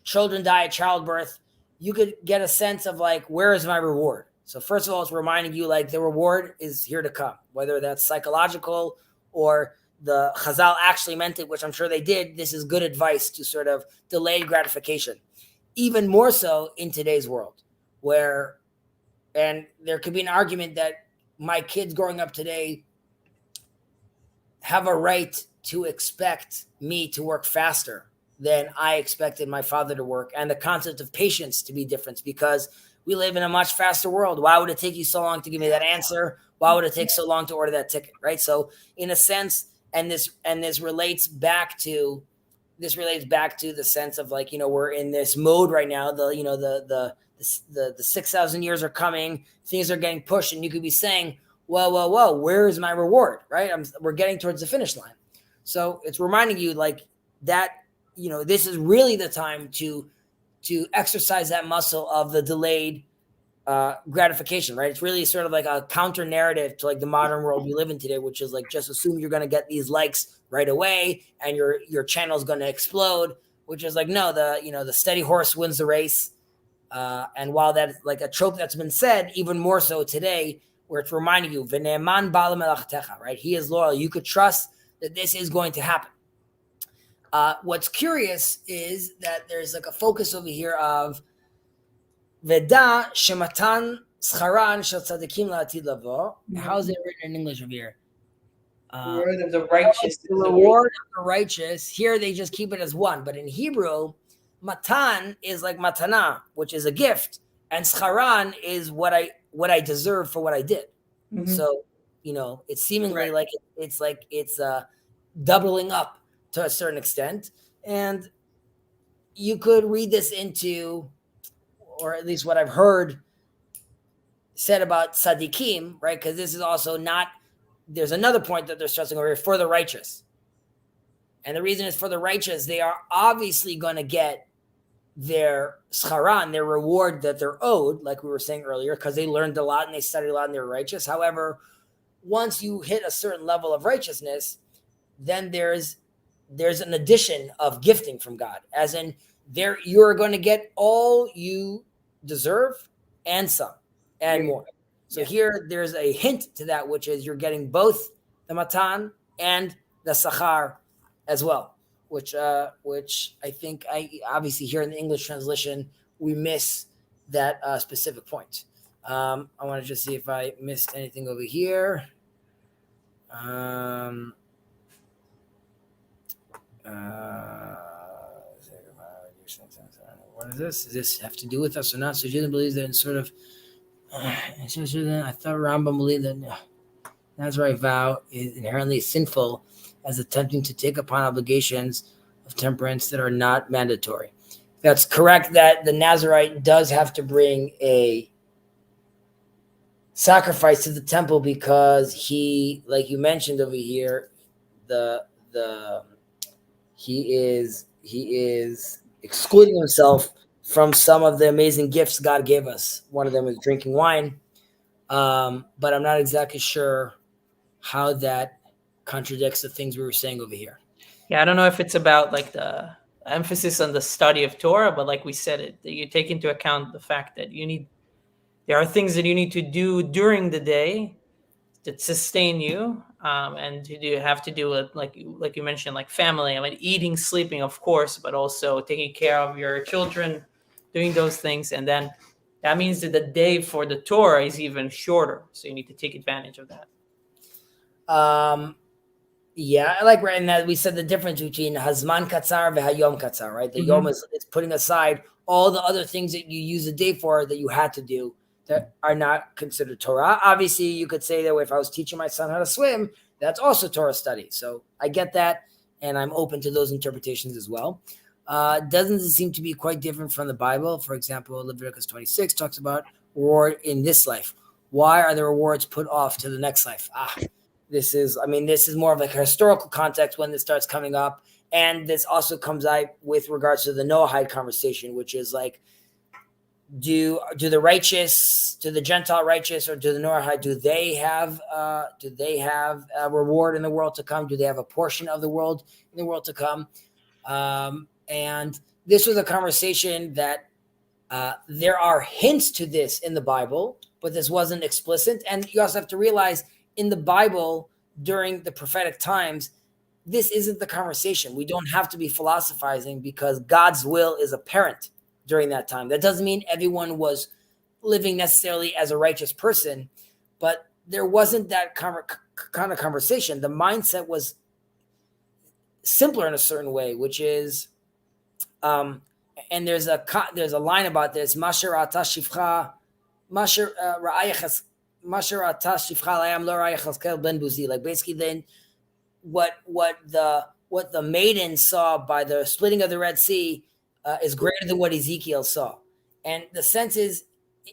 children die at childbirth. You could get a sense of like, where is my reward? So first of all, it's reminding you like the reward is here to come, whether that's psychological or the Chazal actually meant it, which I'm sure they did. This is good advice to sort of delay gratification. Even more so in today's world and there could be an argument that my kids growing up today have a right to expect me to work faster than I expected my father to work, and the concept of patience to be different because we live in a much faster world. Why would it take you so long to give me that answer? Why would it take so long to order that ticket? Right. So in a sense, and this relates back to the sense of like, we're in this mode right now. The 6,000 years are coming, things are getting pushed, and you could be saying, whoa, where is my reward? Right. We're getting towards the finish line. So it's reminding you like that, this is really the time to exercise that muscle of the delayed gratification, right? It's really sort of like a counter narrative to like the modern world we live in today, which is like, just assume you're going to get these likes right away and your channel is going to explode, which is like, no, the steady horse wins the race. And while that's like a trope that's been said, even more so today, where it's reminding you, V'ne'eman ba'al melachtecha, right? He is loyal. You could trust that this is going to happen. What's curious is that there's like a focus over here of Veda shematan scharan shel tzadikim la'atid lavo. How is it written in English over here? Reward of the righteous. The reward of the righteous. Here they just keep it as one, but in Hebrew, matan is like matana, which is a gift, and scharan is what I deserve for what I did. Mm-hmm. So it's seemingly right. it's doubling up to a certain extent, and you could read this into, or at least what I've heard said about tzaddikim, right? Because this is also not. There's another point that they're stressing over here for the righteous, and the reason is for the righteous. They are obviously going to get their scharan, their reward that they're owed, like we were saying earlier, because they learned a lot and they studied a lot and they're righteous. However, once you hit a certain level of righteousness, then there's an addition of gifting from God, as in you're going to get all you deserve and some and more. So here there's a hint to that, which is you're getting both the matan and the sachar as well, which I think obviously here in the English translation, we miss that specific point. I want to just see if I missed anything over here. What is this? Does this have to do with us or not? So Judaism believes that in sort of. I thought Rambam believed that Nazarite vow is inherently sinful, as attempting to take upon obligations of temperance that are not mandatory. That's correct. That the Nazarite does have to bring a sacrifice to the temple because he, like you mentioned over here, he is excluding himself from some of the amazing gifts God gave us. One of them is drinking wine, but I'm not exactly sure how that contradicts the things we were saying over here. Yeah, I don't know if it's about like the emphasis on the study of Torah, but like we said, you take into account the fact that there are things that you need to do during the day that sustain you, and have to do with like you mentioned, like family. I mean, eating, sleeping, of course, but also taking care of your children, doing those things, and then that means that the day for the Torah is even shorter. So you need to take advantage of that. Yeah, I like right in that we said the difference between Hazman Katzar v'Hayom Katzar, right? The Yom is putting aside all the other things that you use the day for that you had to do that are not considered Torah. Obviously, you could say that if I was teaching my son how to swim, that's also Torah study. So I get that, and I'm open to those interpretations as well. Doesn't it seem to be quite different from the Bible? For example, Leviticus 26 talks about reward in this life. Why are the rewards put off to the next life? This is more of like a historical context when this starts coming up. And this also comes out with regards to the Noahide conversation, which is like, do the Gentile righteous or do the Noahide, do they have a reward in the world to come? Do they have a portion of the world in the world to come? And this was a conversation that there are hints to this in the Bible, but this wasn't explicit. And you also have to realize in the Bible during the prophetic times, this isn't the conversation. We don't have to be philosophizing because God's will is apparent during that time. That doesn't mean everyone was living necessarily as a righteous person, but there wasn't that kind of conversation. The mindset was simpler in a certain way, which is, and there's a line about this, Masher ata shifcha, Masher ra'ayachas, like basically then what the maiden saw by the splitting of the Red Sea is greater than what Ezekiel saw. And the sense is,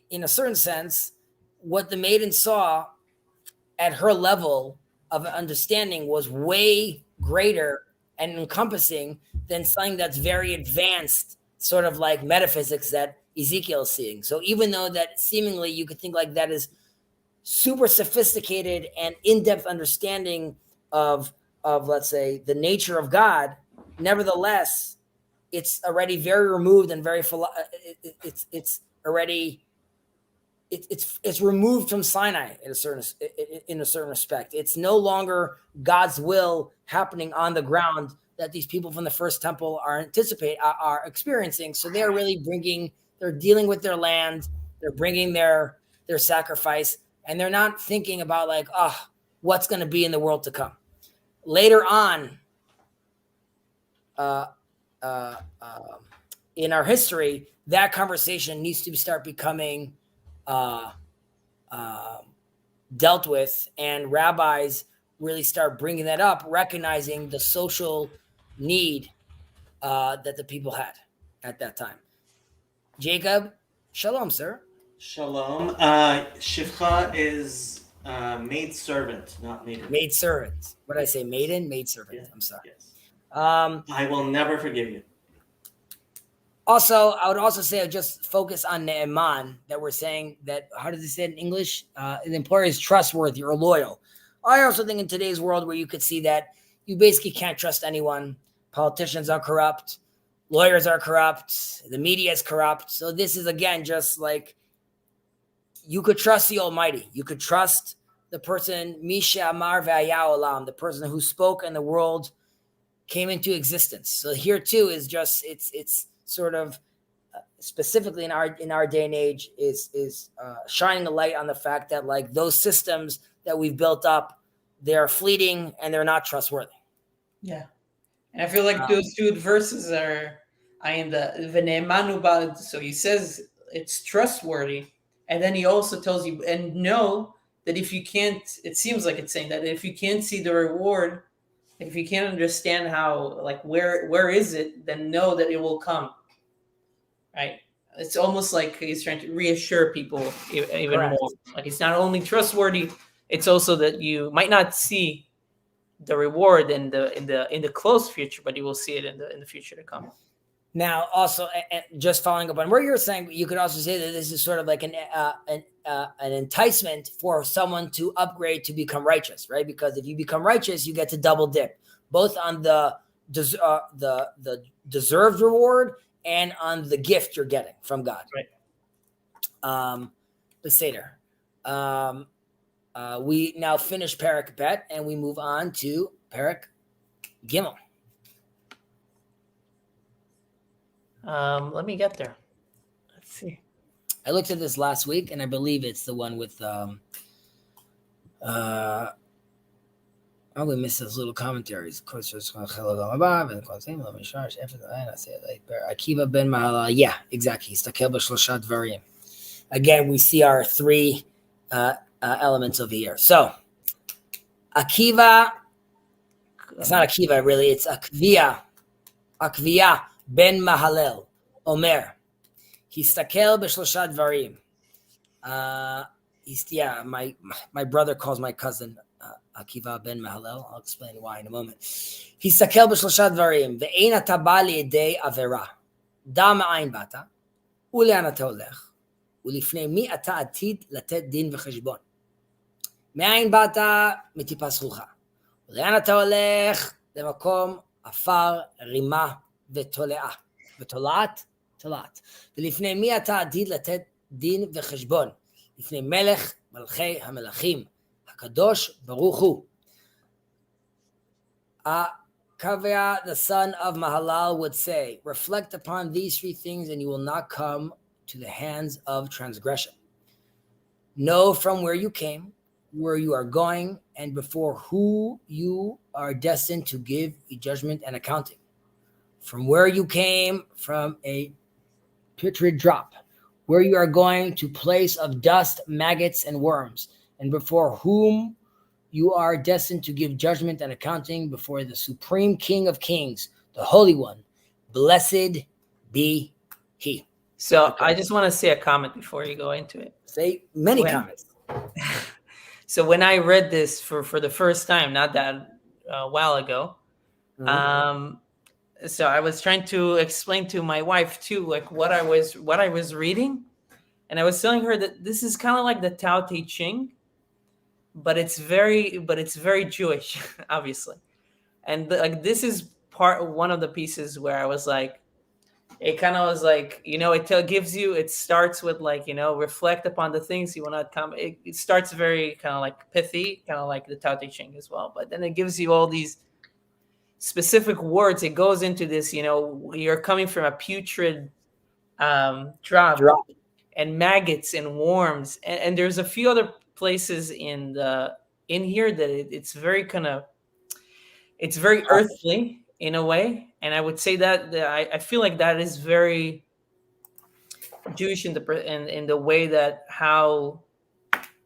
in a certain sense, what the maiden saw at her level of understanding was way greater and encompassing than something that's very advanced, sort of like metaphysics that Ezekiel is seeing. So even though that seemingly you could think like that is super sophisticated and in-depth understanding of let's say the nature of God, nevertheless, it's already very removed and very it's removed from Sinai in a certain respect. It's no longer God's will happening on the ground that these people from the first temple are experiencing. So they're dealing with their land, they're bringing their sacrifice, and they're not thinking about like, what's going to be in the world to come. Later on, in our history, that conversation needs to start becoming dealt with, and rabbis really start bringing that up, recognizing the social need that the people had at that time. Jacob, shalom, sir. Shalom. Shifcha is maid servant, not maiden. Maid servant. What did I say? Maiden? Maid servant. Yeah. I'm sorry. Yes. I will never forgive you. Also, I would also say just focus on Ne'eman, that we're saying that, how does it say it in English? The employer is trustworthy or loyal. I also think in today's world where you could see that you basically can't trust anyone. Politicians are corrupt. Lawyers are corrupt. The media is corrupt. So this is, again, just like you could trust the Almighty. You could trust the person, Misha Amar V'Haya Olam, the person who spoke and the world came into existence. So here too is just, it's sort of specifically in our day and age is shining a light on the fact that like those systems that we've built up, they're fleeting and they're not trustworthy. Yeah. And I feel like those two verses are in the V'ne'emanu ba'ad. So he says it's trustworthy. And then he also tells you, and know that if you can't, it seems like it's saying that if you can't see the reward, if you can't understand how, like, where is it, then know that it will come. Right? It's almost like he's trying to reassure people even Correct. more. Like, it's not only trustworthy, it's also that you might not see the reward in the close future, but you will see it in the future to come. Now, also, and just following up on where you're saying, you could also say that this is sort of like an enticement for someone to upgrade to become righteous, right? Because if you become righteous, you get to double dip, both on the deserved reward and on the gift you're getting from God. Right. The Seder. We now finish Perek Bet, and we move on to Perek Gimel. Let me get there. Let's see. I looked at this last week, and I believe it's the one with we missed those little commentaries. Akiva ben Mahala. Yeah, exactly. Again, we see our three elements over here. So, Akiva, it's not Akiva really, it's Akvia ben Mahalel, Omer. Histakel b'shlosha dvarim. My brother calls my cousin Akiva ben Mahalel. I'll explain why in a moment. Histakel b'shlosha dvarim. Ve'ein ata ba li'edei avera. Da ma'ayin bata. Ule'an ata olech. ולפני מי אתה עתיד לתת דין וחשבון? מאין באת? מטיפה סרוחה. ולאן אתה הולך? למקום עפר, רימה ותולעה. ותולעת? תולעת. ולפני מי אתה עתיד לתת דין וחשבון? לפני מלך מלכי המלכים, הקדוש ברוך הוא. Kavya, the son of Mahalal, would say, reflect upon these three things and you will not come to the hands of transgression. Know from where you came, where you are going, and before who you are destined to give a judgment and accounting. From where you came, from a putrid drop, where you are going to place of dust, maggots, and worms, and before whom you are destined to give judgment and accounting before the Supreme King of Kings, the Holy One. Blessed be He. So I just want to say a comment before you go into it. Say many comments. So when I read this for the first time, not that while ago, so I was trying to explain to my wife too, like what I was reading, and I was telling her that this is kind of like the Tao Te Ching, but it's very Jewish, obviously, and like this is one of the pieces where I was like. It kind of was like, it starts with like, reflect upon the things you will not come. It starts very kind of like pithy, kind of like the Tao Te Ching as well. But then it gives you all these specific words. It goes into this, you're coming from a putrid drop and maggots and worms. And there's a few other places in here that it's very it's very earthly in a way. And I would say that I feel like that is very Jewish in the way that how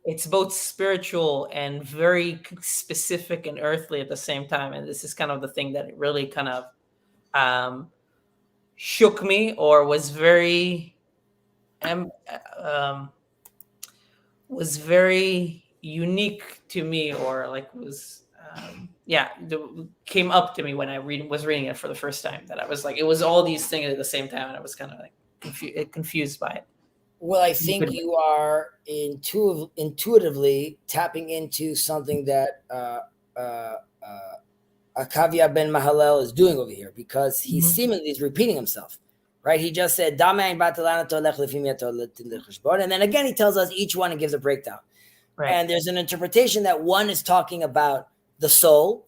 it's both spiritual and very specific and earthly at the same time. And this is kind of the thing that really kind of shook me or was very unique to me, or like was. Came up to me when I was reading it for the first time, that I was like, it was all these things at the same time, and I was kind of like confused by it. Well, I think you are intuitively tapping into something that Akavya ben Mahalel is doing over here, because he seemingly is repeating himself, right? He just said, and then again he tells us each one and gives a breakdown. Right. And there's an interpretation that one is talking about the soul,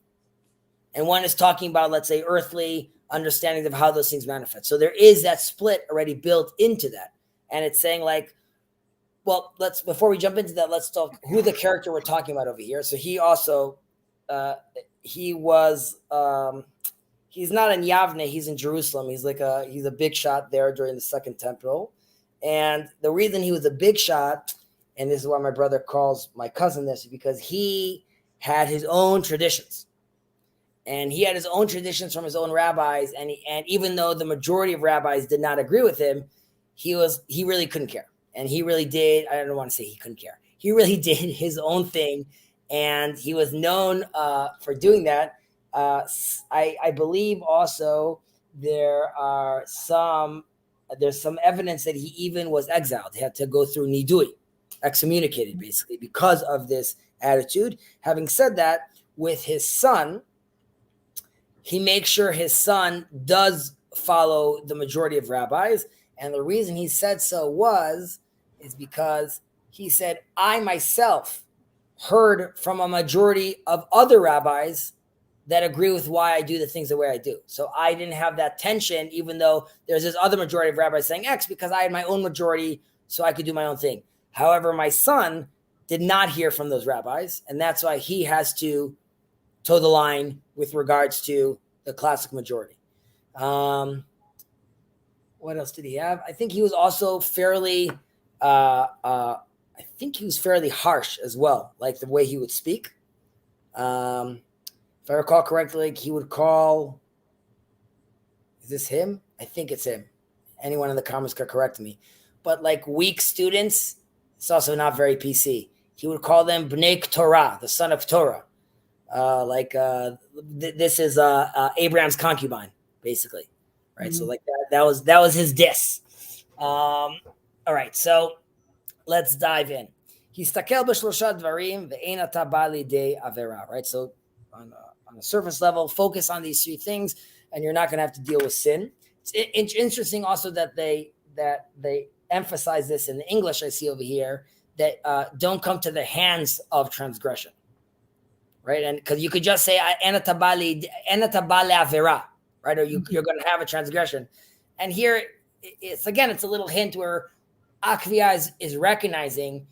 and one is talking about, let's say, earthly understandings of how those things manifest. So there is that split already built into that. And it's saying like, well, before we jump into that, let's talk who the character we're talking about over here. So he also, he's not in Yavne, he's in Jerusalem. He's a big shot there during the Second Temple. And the reason he was a big shot, and this is why my brother calls my cousin this, is because he had his own traditions, and he had his own traditions from his own rabbis. And even though the majority of rabbis did not agree with him, he really couldn't care. And he really did. I don't want to say he couldn't care. He really did his own thing. and he was known for doing that. I believe also there's some evidence that he even was exiled. He had to go through nidui, excommunicated basically, because of this attitude. Having said that, with his son, he makes sure his son does follow the majority of rabbis. And the reason he said so is because he said, I myself heard from a majority of other rabbis that agree with why I do the things the way I do. So I didn't have that tension, even though there's this other majority of rabbis saying X, because I had my own majority, so I could do my own thing. However, my son did not hear from those rabbis, and that's why he has to toe the line with regards to the classic majority. What else did he have? I think he was also fairly harsh as well, like the way he would speak. If I recall correctly, he would call, is this him? I think it's him. Anyone in the comments could correct me. But like weak students, it's also not very PC. He would call them Bnei Torah, the son of Torah. This is Abraham's concubine, basically. Right? Mm-hmm. So like that was his diss. All right, so let's dive in. Histakel b'shlosha dvarim ve'ein ata ba lidei avera. Right? So on a surface level, focus on these three things, and you're not going to have to deal with sin. It's interesting also that they emphasize this in the English I see over here, that don't come to the hands of transgression, right? And because you could just say anatabale avera, right? Or you're going to have a transgression. And here it's a little hint where Akvia is recognizing,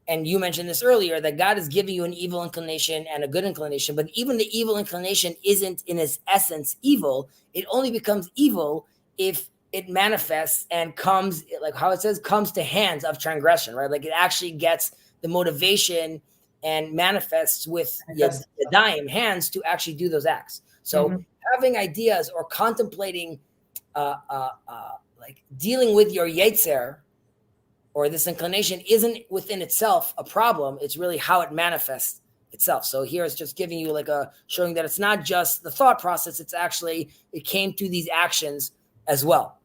and you mentioned this earlier, that God is giving you an evil inclination and a good inclination, but even the evil inclination isn't in its essence evil. It only becomes evil if it manifests and comes, like how it says, comes to hands of transgression, right? Like it actually gets the motivation and manifests with yadayim, hands, to actually do those acts. So having ideas or contemplating, like dealing with your yetzer, or this inclination, isn't within itself a problem. It's really how it manifests itself. So here it's just giving you showing that it's not just the thought process. It's actually, it came through these actions as well.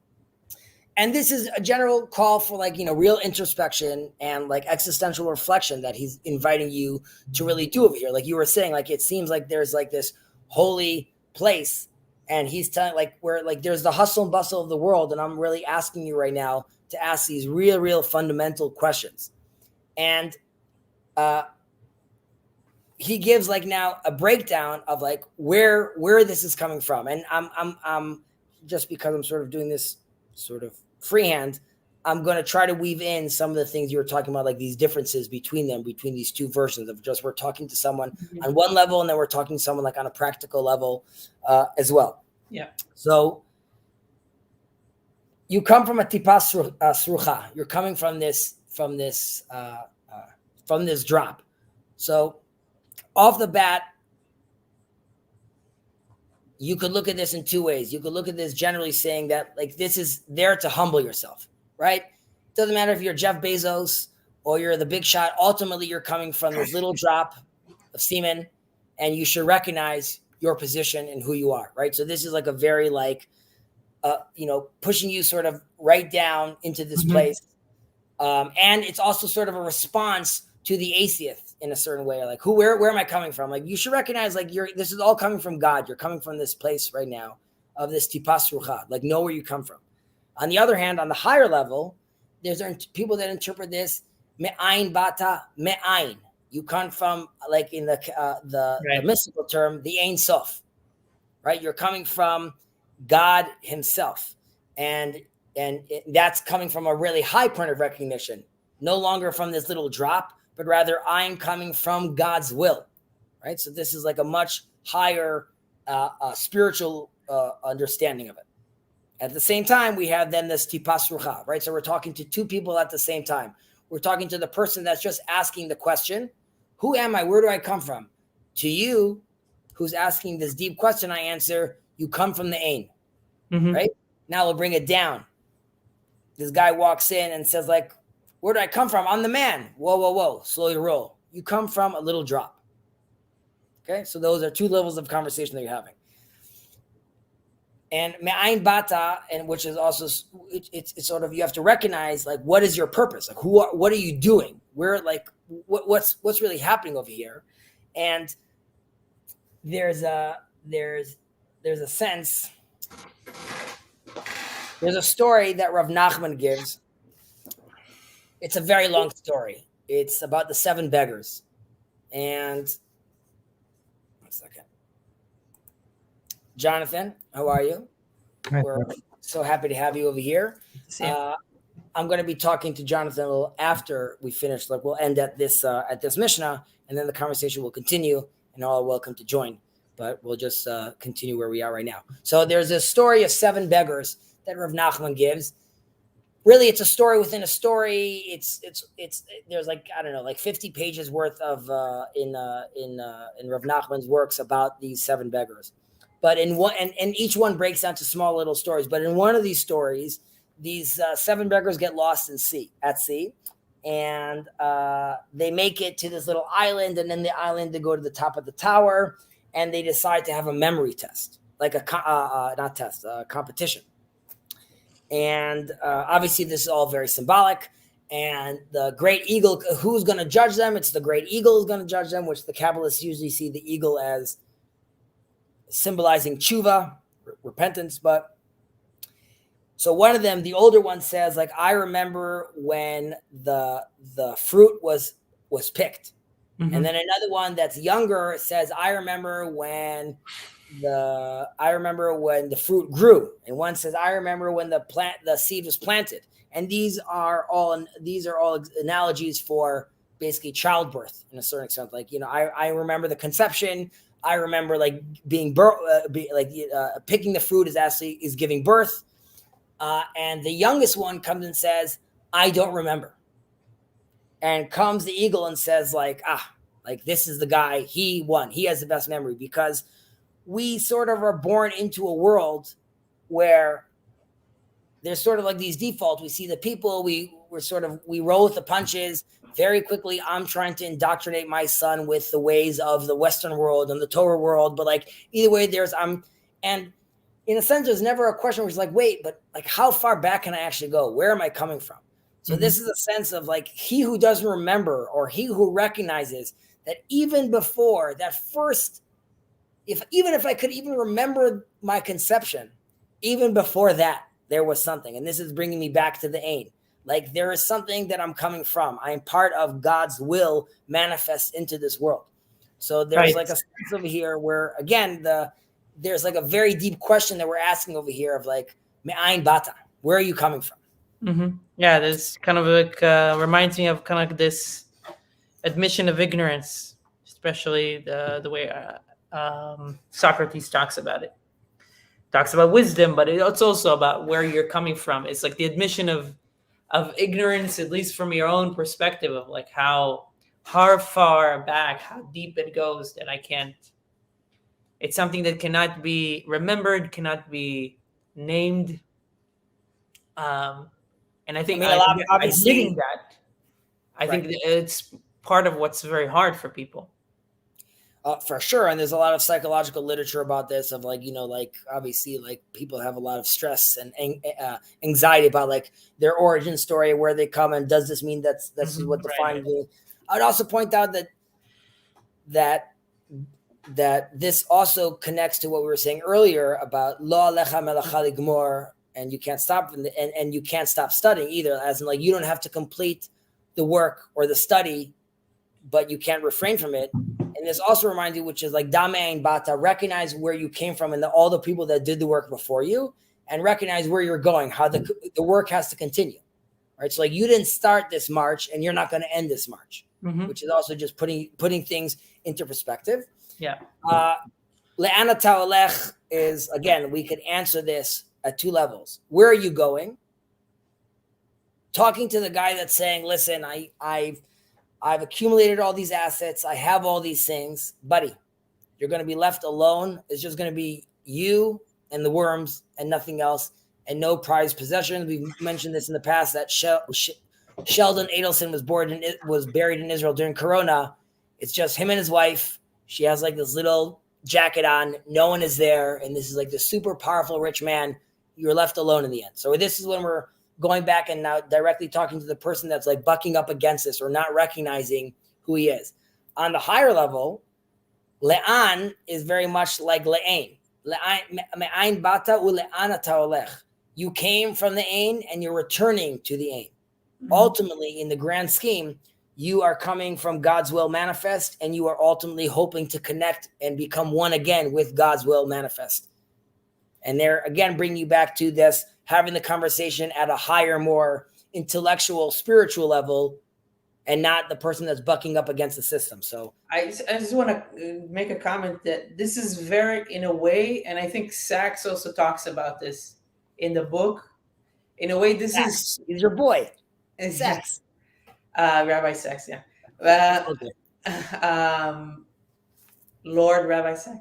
And this is a general call for real introspection and existential reflection that he's inviting you to really do over here. Like you were saying, it seems like there's this holy place, and he's telling where there's the hustle and bustle of the world. And I'm really asking you right now to ask these real fundamental questions. And he gives now a breakdown of where this is coming from. And I'm just, because I'm sort of doing this sort of freehand, I'm going to try to weave in some of the things you were talking about, these differences between these two versions of just, we're talking to someone on one level, and then we're talking to someone on a practical level as well. Yeah. So you come from a tipas srucha. You're coming from this drop. So off the bat, you could look at this in two ways. You could look at this generally saying that this is there to humble yourself, right? Doesn't matter if you're Jeff Bezos or you're the big shot. Ultimately, you're coming from this little drop of semen, and you should recognize your position and who you are, right? So this is a very pushing you sort of right down into this place. And it's also sort of a response to the atheist in a certain way. Where am I coming from? You should recognize this is all coming from God. You're coming from this place right now of this tipas rucha. Know where you come from. On the other hand, on the higher level, there's people that interpret this me'ain bata me'ain. You come from in the mystical term, the Ein Sof, right? You're coming from God himself. And that's coming from a really high point of recognition, no longer from this little drop, but rather I'm coming from God's will, right? So this is a much higher spiritual understanding of it. At the same time, we have then this tipas rucha, right? So we're talking to two people at the same time. We're talking to the person that's just asking the question, who am I? Where do I come from? To you, who's asking this deep question, I answer, you come from the Ein, right? Now we'll bring it down. This guy walks in and says where do I come from? I'm the man. Whoa. Slow your roll. You come from a little drop. Okay, so those are two levels of conversation that you're having. And me'ayin bata, and which is also it's sort of, you have to recognize like what is your purpose, like what are you doing, where like what's really happening over here, and there's a sense, there's a story that Rav Nachman gives. It's a very long story. It's about the 7 beggars, and one second. Jonathan, how are you? We're so happy to have you over here. I'm going to be talking to Jonathan a little after we finish. Like we'll end at this Mishnah, and then the conversation will continue, and all are welcome to join. But we'll just continue where we are right now. So there's a story of 7 beggars that Rav Nachman gives. Really, it's a story within a story. It's there's like, I don't know, like 50 pages worth of in Rav Nachman's works about these 7 beggars. But in one, and each one breaks down to small little stories. But in one of these stories, these 7 beggars get lost at sea, and they make it to this little island. And then the island, they go to the top of the tower, and they decide to have a memory test, like a competition. And obviously, this is all very symbolic. And the great eagle, who's going to judge them? It's the great eagle who's going to judge them, which the Kabbalists usually see the eagle as symbolizing tshuva, repentance. But so one of them, the older one, says, like, I remember when the fruit was picked. Mm-hmm. And then another one that's younger says, I remember when the fruit grew. And one says, I remember when the seed was planted. And these are all analogies for basically childbirth in a certain extent. Like, I remember the conception. I remember like being picking the fruit is giving birth. And the youngest one comes and says, I don't remember. And comes the eagle and says like this is the guy, he won. He has the best memory, because we sort of are born into a world where there's sort of like these defaults. We see the people, we roll with the punches. Very quickly, I'm trying to indoctrinate my son with the ways of the Western world and the Torah world. But like either way, and in a sense, there's never a question where it's like, wait, but like how far back can I actually go? Where am I coming from? So This is a sense of like he who doesn't remember, or he who recognizes that even before that first, even if I could even remember my conception, even before that, there was something. And this is bringing me back to the ain. Like there is something that I'm coming from. I am part of God's will manifest into this world. So there's like a sense over here where, again, there's like a very deep question that we're asking over here of like, me'ayin bata, where are you coming from? Mm-hmm. Yeah, this kind of like reminds me of kind of like this admission of ignorance, especially the way Socrates talks about it. Talks about wisdom, but it's also about where you're coming from. It's like the admission of ignorance, at least from your own perspective, of like how far back, how deep it goes, that I can't. It's something that cannot be remembered, cannot be named. And I think admitting that, I think it's part of what's very hard for people. For sure. And there's a lot of psychological literature about this of like, like obviously like people have a lot of stress and anxiety about like their origin story, where they come, and does this mean that's what defines you? I would also point out that this also connects to what we were saying earlier about lo alecha melacha ligmor, and you can't stop and you can't stop studying either, as in like you don't have to complete the work or the study, but you can't refrain from it. And this also reminds you, which is like damein bata, recognize where you came from and all the people that did the work before you, and recognize where you're going, how the work has to continue. Right? So like you didn't start this march and you're not going to end this march, which is also just putting things into perspective. Yeah. Le'ana ta'olech is, again, we could answer this at 2 levels. Where are you going? Talking to the guy that's saying, listen, I've accumulated all these assets. I have all these things. Buddy, you're going to be left alone. It's just going to be you and the worms and nothing else, and no prized possessions. We've mentioned this in the past, that Sheldon Adelson was buried in Israel during Corona. It's just him and his wife She has like this little jacket on. No one is there. And this is like the super powerful rich man. You're left alone in the end. So this is when we're going back and now directly talking to the person that's like bucking up against this or not recognizing who he is. On the higher level, le'an is very much like le'ain. Me'ain bata u'le'an ata olech. You came from the ain and you're returning to the ain. Mm-hmm. Ultimately, in the grand scheme, you are coming from God's will manifest, and you are ultimately hoping to connect and become one again with God's will manifest. And they're again bringing you back to this, having the conversation at a higher, more intellectual, spiritual level, and not the person that's bucking up against the system. So I just want to make a comment that this is very, in a way, and I think Sachs also talks about this in the book. In a way, this Sachs is your boy. Sachs. Rabbi Sachs, yeah. Lord Rabbi Sachs.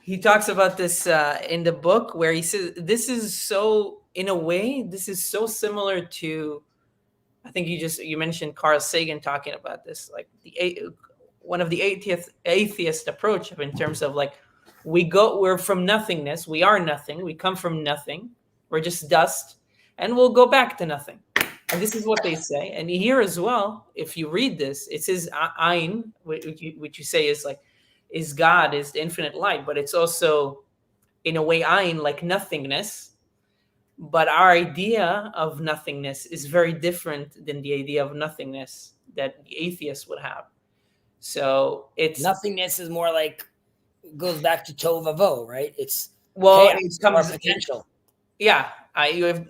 He talks about this in the book where he says this is so, in a way, this is so similar to, I think you mentioned Carl Sagan talking about this, like one of the atheist approach in terms of like we're from nothingness, we are nothing, we come from nothing, we're just dust, and we'll go back to nothing. And this is what they say. And here as well, if you read this, it says Ayin, which you say is God, is the infinite light, but it's also, in a way, Ayin, like nothingness. But our idea of nothingness is very different than the idea of nothingness that the atheists would have. So it's nothingness is more like, goes back to Tov Avo, right? It's it comes potential. Yeah, you have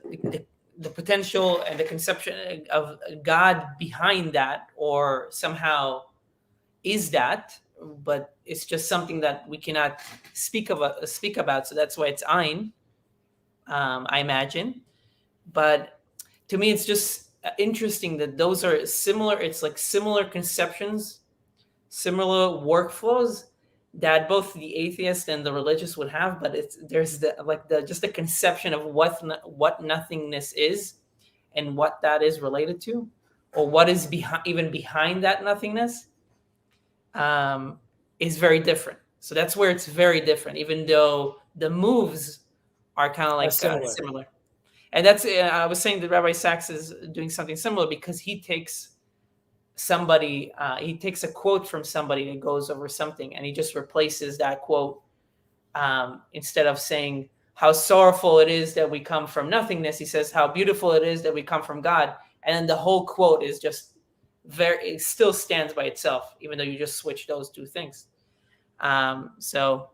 the potential and the conception of God behind that, or somehow is that, but it's just something that we cannot speak about. So that's why it's Ayin, I imagine. But to me, it's just interesting that those are similar. It's like similar conceptions, similar workflows that both the atheist and the religious would have, but there's just the conception of what nothingness is and what that is related to, or what is behind that nothingness, is very different. So that's where it's very different, even though the moves are kind of like similar. And that's I was saying that Rabbi Sachs is doing something similar because he takes a quote from somebody that goes over something, and he just replaces that quote. Instead of saying how sorrowful it is that we come from nothingness, he says how beautiful it is that we come from God. And then the whole quote is just it still stands by itself, even though you just switch those two things. So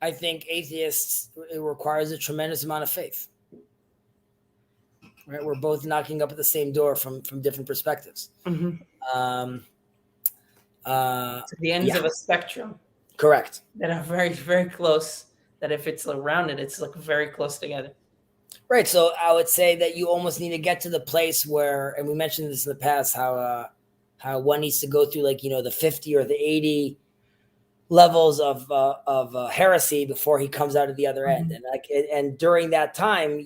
I think atheists, it requires a tremendous amount of faith. Right, we're both knocking up at the same door from different perspectives. Mm-hmm. So the ends of a spectrum, correct, that are very, very close. That if it's around it, it's like very close together. Right. So I would say that you almost need to get to the place where, and we mentioned this in the past, how one needs to go through the 50 or the 80 levels of heresy before he comes out of the other end. And during that time,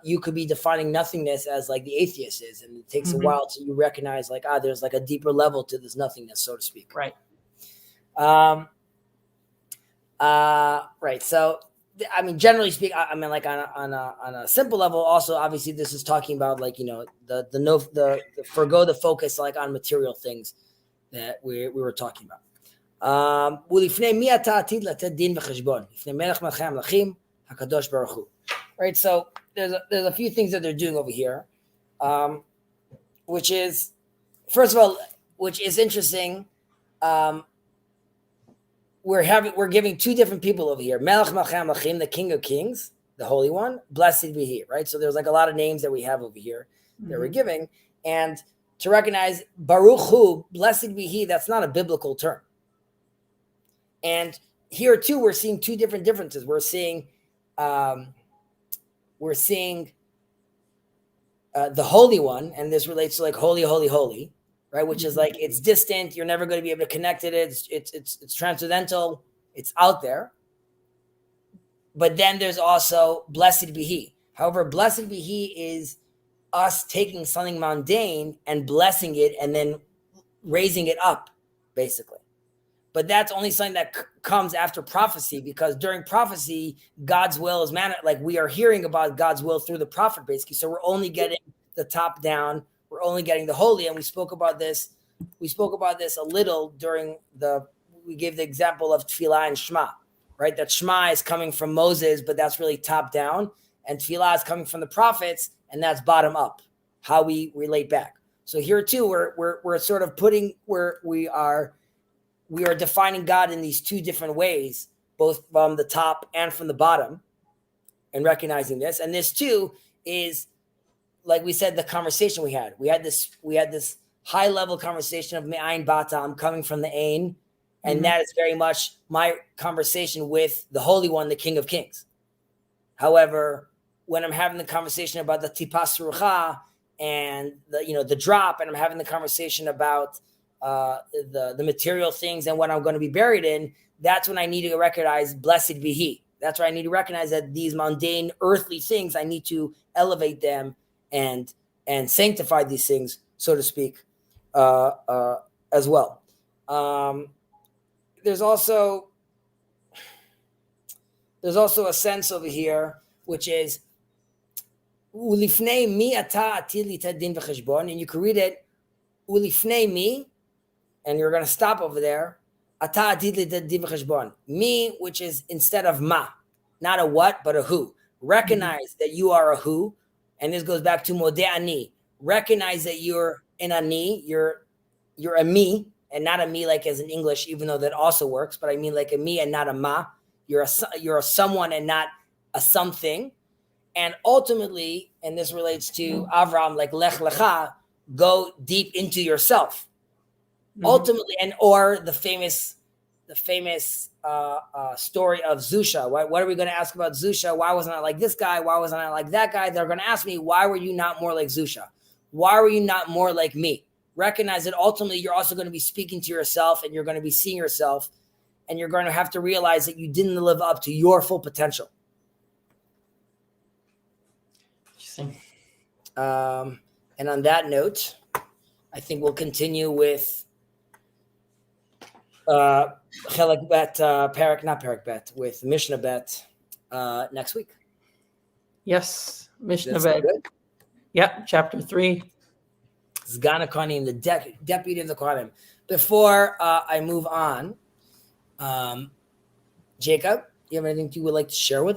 you could be defining nothingness as like the atheist is, and it takes a while till you recognize there's like a deeper level to this nothingness, so to speak. Right. Right. So, I mean, generally speaking, I mean, like on a simple level, also, obviously this is talking about the forgo the focus on material things that we were talking about. Right, so there's a few things that they're doing over here, which is, first of all, which is interesting. We're giving two different people over here. Melech Melchei Melchim, the King of Kings, the Holy One, blessed be He. Right, so there's a lot of names that we have over here that we're giving, and to recognize Baruch Hu, blessed be He, that's not a biblical term. And here too, we're seeing two different differences. We're seeing the Holy One, and this relates to holy, holy, holy, right? Which is it's distant. You're never going to be able to connect it. It's transcendental. It's out there. But then there's also blessed be He. However, blessed be He is us taking something mundane and blessing it and then raising it up, basically. But that's only something that comes after prophecy, because during prophecy, God's will is like we are hearing about God's will through the prophet, basically. So we're only getting the top down. We're only getting the holy. And we spoke about this. We spoke about this a little we gave the example of Tefillah and Shema, right? That Shema is coming from Moses, but that's really top down. And Tefillah is coming from the prophets, and that's bottom up, how we relate back. So here too, we're sort of we are defining God in these two different ways, both from the top and from the bottom, and recognizing this. And this too is, like we said, the conversation we had. We had this high level conversation of Me'ayin Bata, I'm coming from the Ain, and that is very much my conversation with the Holy One, the King of Kings. However, when I'm having the conversation about the Tipas Rucha and the drop, and I'm having the conversation about the material things and what I'm going to be buried in, that's when I need to recognize blessed be He. That's where I need to recognize that these mundane earthly things, I need to elevate them and sanctify these things, so to speak, as well. There's also a sense over here, which is ulifnei mi ata atil lita din v'cheshbon, and you can read it ulifnei mi, and you're going to stop over there. Ata atil lita din v'cheshbon, me, which is instead of ma, not a what but a who. Recognize that you are a who, and this goes back to modeh ani. Recognize that you're an ani, you're a me, and not a me like as in English, even though that also works, but I mean like a me and not a ma. You're a someone and not a something. And ultimately, and this relates to Avram, like lech lecha, go deep into yourself. Ultimately, or the famous story of Zusha. What are we going to ask about Zusha? Why wasn't I like this guy? Why wasn't I like that guy? They're going to ask me, why were you not more like Zusha? Why were you not more like me? Recognize that ultimately you're also going to be speaking to yourself, and you're going to be seeing yourself, and you're going to have to realize that you didn't live up to your full potential. Interesting. And on that note, I think we'll continue with Chelek Bet, with Mishnah Bet next week. Yes, Mishnah Bet. Yeah, chapter 3. Sgan HaKohanim, the deputy of the Kohanim. Before I move on, Jacob, you have anything you would like to share with us?